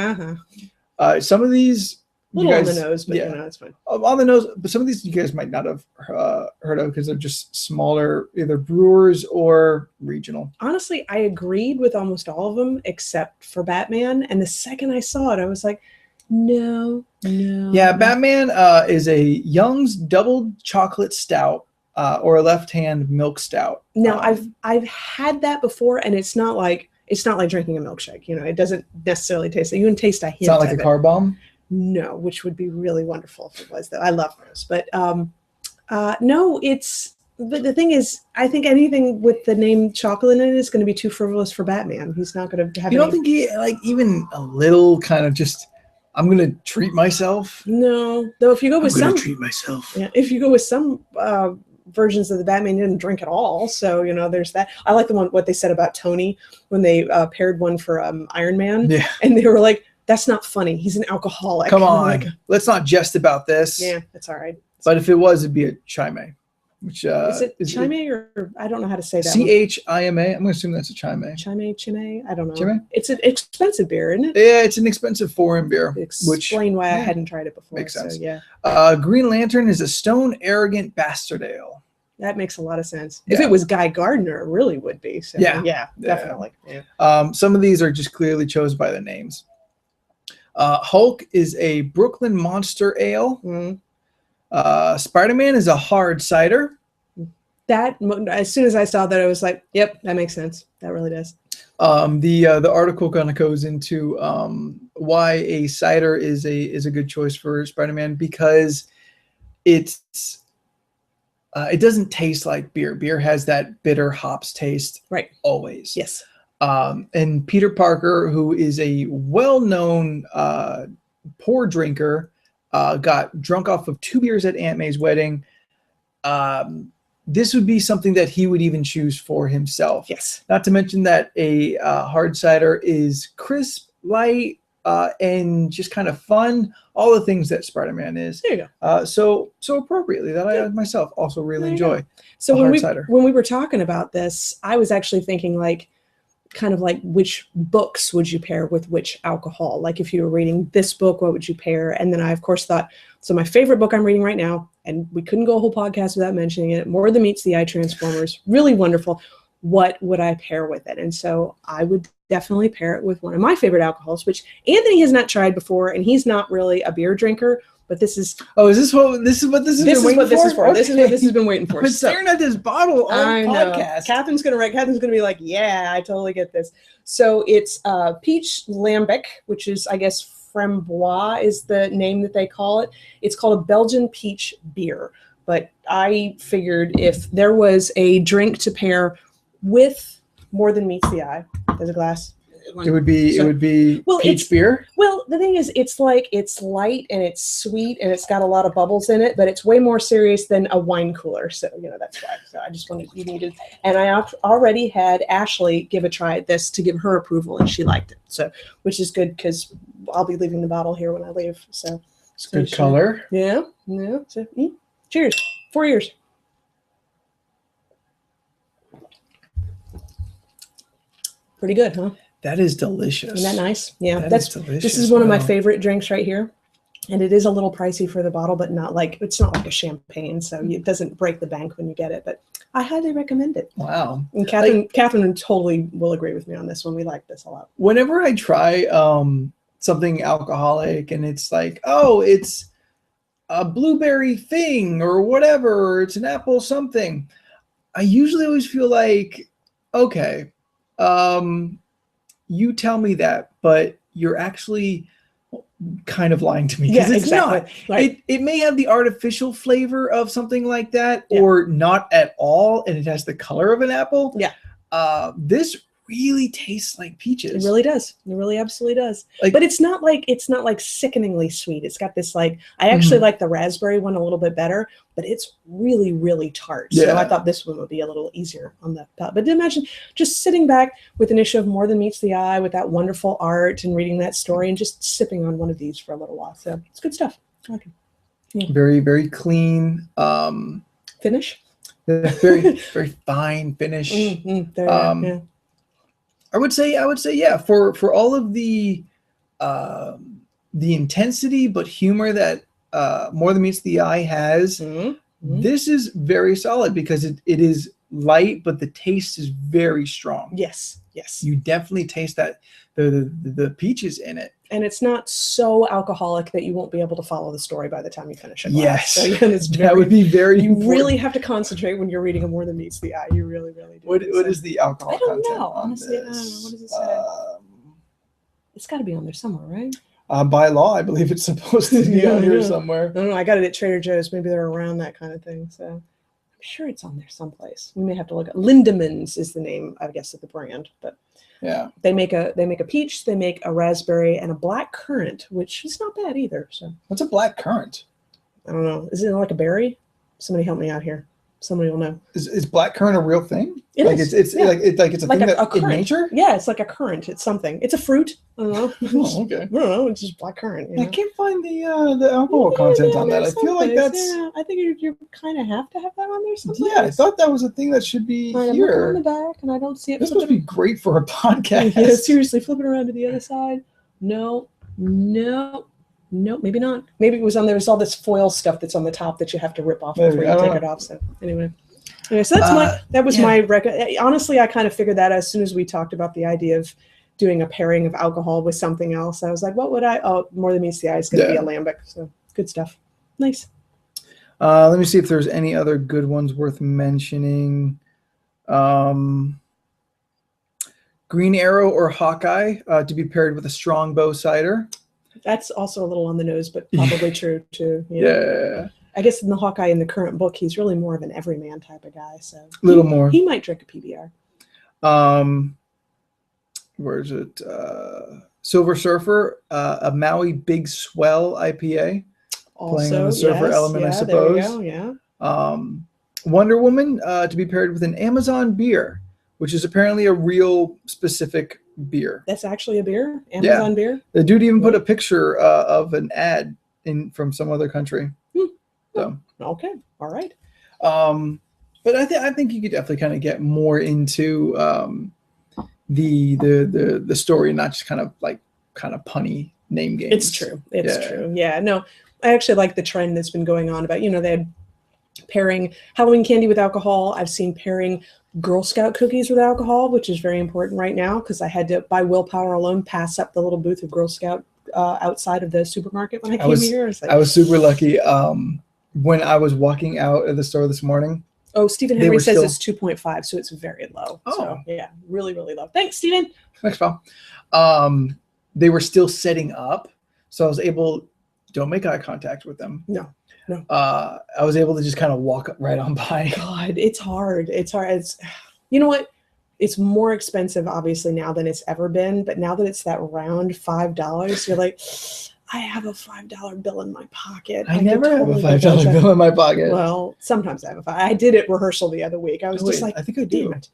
Some of these, A little you on guys, the nose, but yeah, it's fine. on the nose. But some of these you guys might not have heard of because they're just smaller, either brewers or regional. Honestly, I agreed with almost all of them except for Batman. And the second I saw it, I was like, no. Yeah, Batman is a Young's Double Chocolate Stout or a Left-Hand Milk Stout. Now I've had that before, and it's not like drinking a milkshake. It doesn't necessarily taste. You can taste a hint. It's not like of a it. car bomb. No, which would be really wonderful if it was. Though I love those, but no, it's. But the thing is, I think anything with the name chocolate in it is going to be too frivolous for Batman. He's not going to have. You don't think he even a little kind of just? I'm gonna treat myself. No, though if you go with some, treat myself. yeah, if you go with some versions of the Batman, he didn't drink at all. So there's that. I like what they said about Tony when they paired one for Iron Man, Yeah. and they were like, "That's not funny. He's an alcoholic." Come And I'm on, like, let's not jest about this. yeah, that's all right. But if it was, it'd be a Chime. Which Is it Chime or I don't know how to say that. CHIMA? I'm gonna assume that's a Chime. Chime? I don't know. Chime? It's an expensive beer, isn't it? Yeah, it's an expensive foreign beer. Explain why I yeah, hadn't tried it before. makes sense. So, yeah, Green Lantern is a Stone Arrogant Bastard Ale. that makes a lot of sense. If Yeah. it was Guy Gardner, it really would be. So, Yeah. yeah, definitely. Yeah. Some of these are just clearly chosen by the names. Hulk is a Brooklyn Monster Ale. Mm. Spider-Man is a hard cider. That as soon as I saw that, I was like, "Yep, that makes sense. That really does." The article kind of goes into why a cider is a good choice for Spider-Man, because it doesn't taste like beer. Beer has that bitter hops taste, Right. always. Yes. And Peter Parker, who is a well-known poor drinker, got drunk off of 2 beers at Aunt May's wedding. This would be something that he would even choose for himself. Yes. Not to mention that a hard cider is crisp, light, and just kind of fun. All the things that Spider-Man is. There you go. So appropriately that I myself also really There you go. enjoy. So a hard cider. when we were talking about this, I was actually thinking kind of like which books would you pair with which alcohol? Like if you were reading this book, what would you pair? And then I of course thought, so my favorite book I'm reading right now, and we couldn't go a whole podcast without mentioning it, More Than Meets the Eye Transformers, really wonderful. What would I pair with it? And so I would definitely pair it with one of my favorite alcohols, which Anthony has not tried before, and he's not really a beer drinker, but this is Is this what this is? this is what this is for. This is what this has been waiting for. I've been So- staring at this bottle on I know. podcast. Catherine's gonna be like, yeah, I totally get this. So it's peach lambic, which is, I guess, framboise is the name that they call it. It's called a Belgian peach beer. But I figured if there was a drink to pair with More Than Meets the Eye, there's a glass. It would be Well, peach it's- beer. Well, the thing is, it's light and it's sweet and it's got a lot of bubbles in it, but it's way more serious than a wine cooler. So, that's why. So I just you needed, and I already had Ashley give a try at this to give her approval, and she liked it. So, which is good because I'll be leaving the bottle here when I leave. So, It's good color. Yeah. Yeah. So, cheers. 4 years. Pretty good, huh? That is delicious. Isn't that nice? Yeah, That that's is delicious. this is one of my Wow. favorite drinks right here, and it is a little pricey for the bottle, but it's not like a champagne, so it doesn't break the bank when you get it. But I highly recommend it. Wow. And Catherine totally will agree with me on this one. We like this a lot. Whenever I try something alcoholic and it's like, oh, it's a blueberry thing or whatever, or it's an apple something, I usually always feel like, okay, you tell me that, but you're actually kind of lying to me because it's not. Right. It may have the artificial flavor of something like that, Yeah. or not at all, and it has the color of an apple. Yeah. This really tastes like peaches. It really does. It really absolutely does. Like- But it's not like sickeningly sweet. It's got this I actually like the raspberry one a little bit better, but it's really, really tart. So Yeah. I thought this one would be a little easier on the palate. But imagine just sitting back with an issue of More Than Meets the Eye with that wonderful art and reading that story and just sipping on one of these for a little while. So it's good stuff. I like it. Very, very clean. Finish? Very, very fine finish. There, yeah. I would say, yeah, for all of the intensity but humor that More Than Meets the Eye has, Mhm. this is very solid because it is light, but the taste is very strong. Yes. You definitely taste that the peaches in it. And it's not so alcoholic that you won't be able to follow the story by the time you finish it. Yes, So, it's that would be very. You important. really have to concentrate when you're reading a More Than Meets the Eye. You really, really do. What So is the alcohol I don't content know. on Honestly, I don't know. this? What does it say? It's got to be on there somewhere, right? By law, I believe it's supposed to be Yeah, on here yeah. somewhere. I don't know. I got it at Trader Joe's. Maybe they're around that kind of thing. So I'm sure it's on there someplace. We may have to look at Lindemans is the name, I guess, of the brand. But Yeah. they make a peach, they make a raspberry, and a black currant, which is not bad either. So What's a black currant? I don't know. Is it like a berry? Somebody help me out here. Somebody will know. Is black currant a real thing? It like is, it's yeah. it's a Like thing a that in currant. nature. Yeah, it's like a currant. It's something. It's a fruit. I don't know. Oh, okay. I don't know. It's just black currant. You know? I can't find the alcohol content on that. I feel like someplace, that's Yeah, I think you kind of have to have that on there someplace. yeah. I thought that was a thing that should be All right, I'm looking on the here. back, and I don't see it. This Flip must be it- great for a podcast. Yeah, seriously, flip it around to the other side. No, maybe not. Maybe it was on there. There's all this foil stuff that's on the top that you have to rip off Maybe, before I you don't take know. it off. So anyway, so that's that was yeah. my honestly, I kind of figured that as soon as we talked about the idea of doing a pairing of alcohol with something else, I was like, what would I? Oh, More Than Meets the Eye is going to be Yeah. a lambic. So good stuff. Nice. Let me see if there's any other good ones worth mentioning. Green Arrow or Hawkeye to be paired with a Strongbow cider. That's also a little on the nose, but probably true too. Yeah. I guess in the Hawkeye in the current book, he's really more of an everyman type of guy. So A little more. He might drink a PBR. Where is it? Silver Surfer, a Maui Big Swell IPA. Playing on the surfer element, I There you suppose. go, yeah. Wonder Woman to be paired with an Amazon beer, which is apparently a real specific beer. That's actually a beer, Amazon beer. The dude even put a picture of an ad from some other country. So, Okay, all right. but I think you could definitely kind of get more into the story, not just kind of punny name games. It's true. It's Yeah. true. Yeah. No, I actually like the trend that's been going on about, they had pairing Halloween candy with alcohol. I've seen pairing Girl Scout cookies with alcohol, which is very important right now because I had to, by willpower alone, pass up the little booth of Girl Scout outside of the supermarket when I came here. It's like, I was super lucky. When I was walking out of the store this morning. oh, Stephen they Henry were says still- it's 2.5, so it's very low. Oh. So, yeah, really, really low. Thanks, Stephen. Thanks, pal. They were still setting up, so I was able. Don't make eye contact with them. No. I was able to just kind of walk right on by. God, it's hard. It's hard. You know what? it's more expensive obviously now than it's ever been, but now that it's that round $5, you're like, I have a $5 bill in my pocket. I could never have a totally go $5 check- bill in my pocket. Well, sometimes I have a five. I did at rehearsal the other week. I was Oh, just wait, like, I think I do. damn it.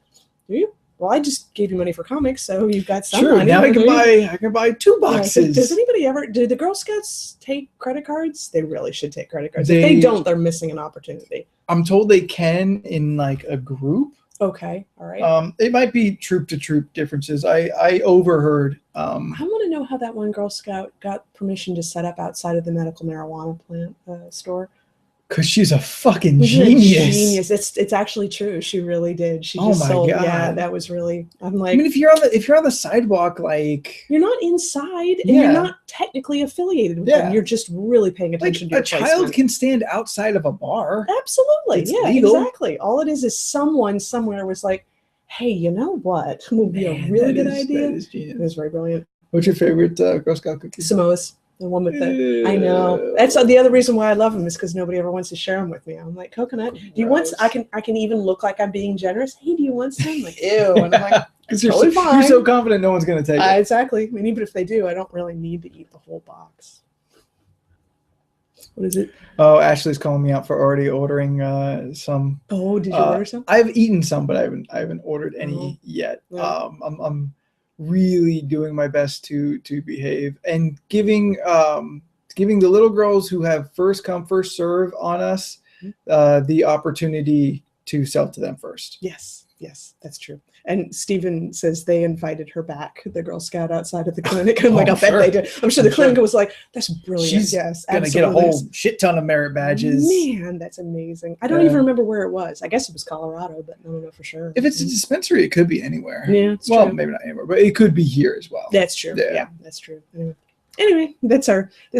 Do you? Well, I just gave you money for comics, so you've got some Sure. money. Now I There you can buy 2 Yeah, so boxes. does anybody ever? Do the Girl Scouts take credit cards? They really should take credit cards. If They- they don't, they're missing an opportunity. I'm told they can in like a group. Okay, all right. It might be troop to troop differences. I overheard. I want to know how that one Girl Scout got permission to set up outside of the medical marijuana plant store. Because she's a fucking Isn't it genius. It's actually true. She really did. She Oh just my sold. Yeah, God. that was really. I'm I like, mean, if you're on the sidewalk, like you're not inside, and Yeah. you're not technically affiliated with Yeah. them. You're just really paying attention to a your child placement. can stand outside of a bar. Absolutely. It's Yeah, legal. exactly. All it is someone somewhere was like, hey, you know what would be Man, a really that good is- idea? That is It genius. was very brilliant. What's your favorite Girl Scout cookie? Samoas, the one with the. I know. That's the other reason why I love them is because nobody ever wants to share them with me. I'm like, coconut. Do you want? Gross. I can even look like I'm being generous. Hey, do you want some? I'm like, ew. And I'm like, Because you're, totally you're fine. so confident no one's gonna take it. exactly. And even if they do, I don't really need to eat the whole box. What is it? Oh, Ashley's calling me out for already ordering some. Oh, did you order some? I've eaten some, but I haven't ordered any Oh. yet. Yeah. I'm really doing my best to behave and giving the little girls who have first come first serve on us the opportunity to sell to them first. Yes, that's true. And Stephen says they invited her back, the Girl Scout outside of the clinic. I'm like, Oh, I bet sure. they did. I'm sure the I'm sure. clinic was like, that's brilliant. She's yes, Gonna get a absolutely. whole shit ton of merit badges. Man, that's amazing. I don't Yeah. even remember where it was. I guess it was Colorado, but I don't know for sure. If it's a dispensary, it could be anywhere. Yeah, it's well, true. maybe not anywhere, but it could be here as well. That's true. Yeah. Yeah, that's true. Anyway, this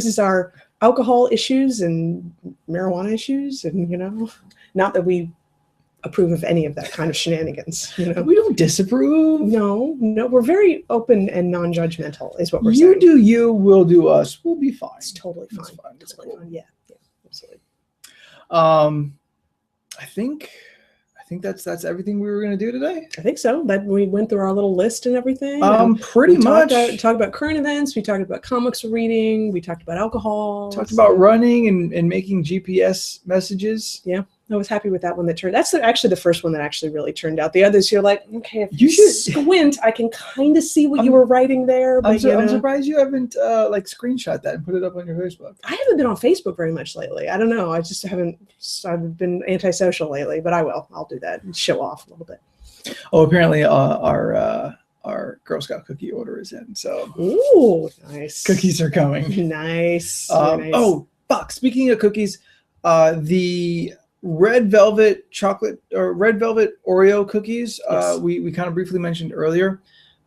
is our alcohol issues and marijuana issues, and not that we approve of any of that kind of shenanigans. We don't disapprove. No, we're very open and non-judgmental, is what we're You saying. do you, we'll do us. We'll be fine. It's totally fine. It's fine. It's Totally cool. fine. Yeah, absolutely. I think that's everything we were gonna do today. I think so. That we went through our little list and everything. Pretty we much. talked about current events. We talked about comics reading. We talked about alcohol. Talked about running and making GPS messages. I was happy with that one. That's actually the first one that actually really turned out. The others, you're like, okay, if You you should- squint, I can kind of see what you were writing there. But I'm surprised you haven't screenshot that and put it up on your Facebook. I haven't been on Facebook very much lately. I don't know. I just haven't. I've been antisocial lately, but I will. I'll do that and show off a little bit. Oh, apparently our Girl Scout cookie order is in, so Ooh, nice. cookies are coming. Nice. Very nice. Oh, fuck! Speaking of cookies, the red velvet chocolate or red velvet Oreo cookies. Yes. We kind of briefly mentioned earlier.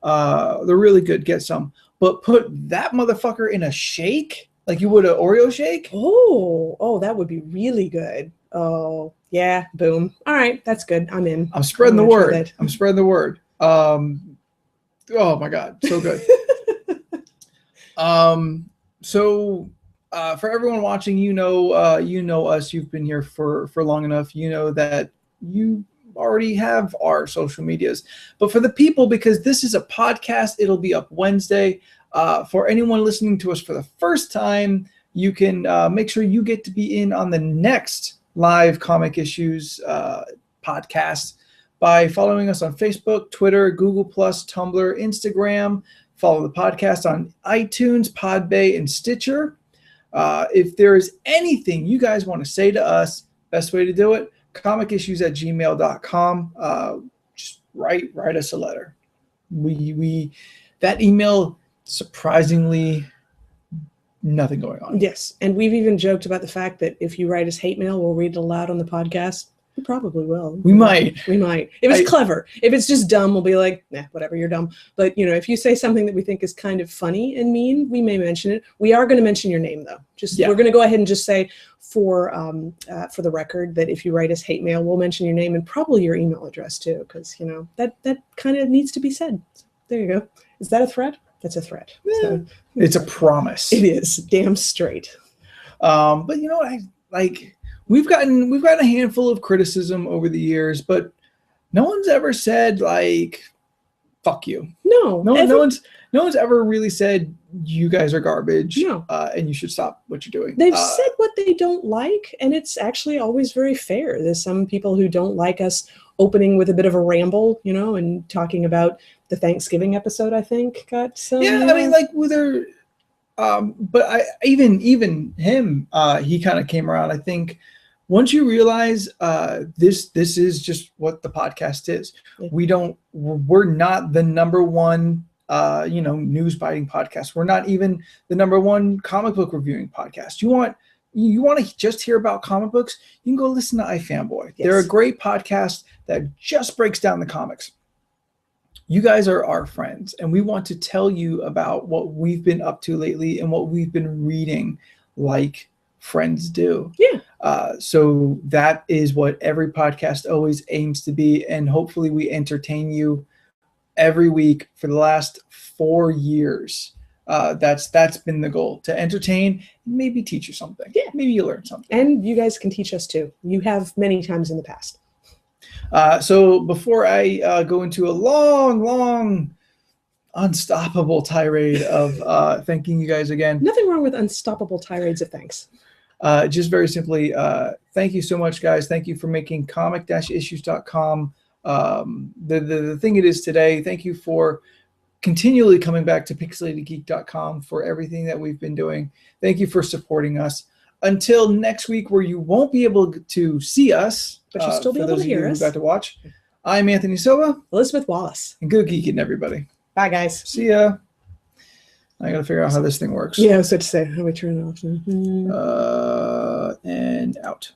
They're really good. Get some, but put that motherfucker in a shake like you would an Oreo shake. Oh, that would be really good. Oh, yeah. Boom. All right, that's good. I'm in. I'm spreading the I'm gonna try word. that. I'm spreading the word. Oh my god, so good. For everyone watching, you know us. You've been here for long enough. You know that you already have our social medias. But for the people, because this is a podcast, it'll be up Wednesday. For anyone listening to us for the first time, you can make sure you get to be in on the next live Comic Issues podcast by following us on Facebook, Twitter, Google+, Tumblr, Instagram. Follow the podcast on iTunes, Podbay, and Stitcher. If there is anything you guys want to say to us, best way to do it, comicissues@gmail.com. Just write us a letter. We that email, surprisingly, nothing going on. Yes, and we've even joked about the fact that if you write us hate mail, we'll read it aloud on the podcast. We probably will. We might. We might. If it's clever. If it's just dumb, we'll be like, nah, whatever, you're dumb. But, if you say something that we think is kind of funny and mean, we may mention it. We are going to mention your name, though. We're going to go ahead and just say for the record that if you write us hate mail, we'll mention your name and probably your email address, too, because, that kind of needs to be said. So, there you go. Is that a threat? That's a threat. Yeah. So, It's a promise. it is. Damn straight. But We've gotten a handful of criticism over the years, but no one's ever said like, fuck you. No, No one's ever really said you guys are garbage. No. And you should stop what you're doing. They've said what they don't like, and it's actually always very fair. There's some people who don't like us opening with a bit of a ramble, and talking about the Thanksgiving episode, I think, got some. Yeah, I mean, like, whether, but even him, he kind of came around. I think once you realize this is just what the podcast is. Yeah. We're not the number one news biting podcast. We're not even the number one comic book reviewing podcast. You want to just hear about comic books? You can go listen to iFanboy. Yes. They're a great podcast that just breaks down the comics. You guys are our friends, and we want to tell you about what we've been up to lately and what we've been reading like friends do. Yeah. So that is what every podcast always aims to be, and hopefully we entertain you every week for the last 4 years. That's been the goal, to entertain and maybe teach you something. Yeah. Maybe you learn something. And you guys can teach us too. You have many times in the past. So before I go into a long, unstoppable tirade of thanking you guys again, Nothing wrong with unstoppable tirades of thanks. just very simply, thank you so much, guys. Thank you for making comic-issues.com the thing it is today. Thank you for continually coming back to pixelatedgeek.com for everything that we've been doing. Thank you for supporting us. Until next week, where you won't be able to see us, But you'll still be for able those to of you hear who us. got to watch. I'm Anthony Silva, Elizabeth Wallace. and good geeking, everybody. Bye, guys. See ya. I gotta figure out how this thing works. Yeah, I was about to say, how do we turn it off? And out.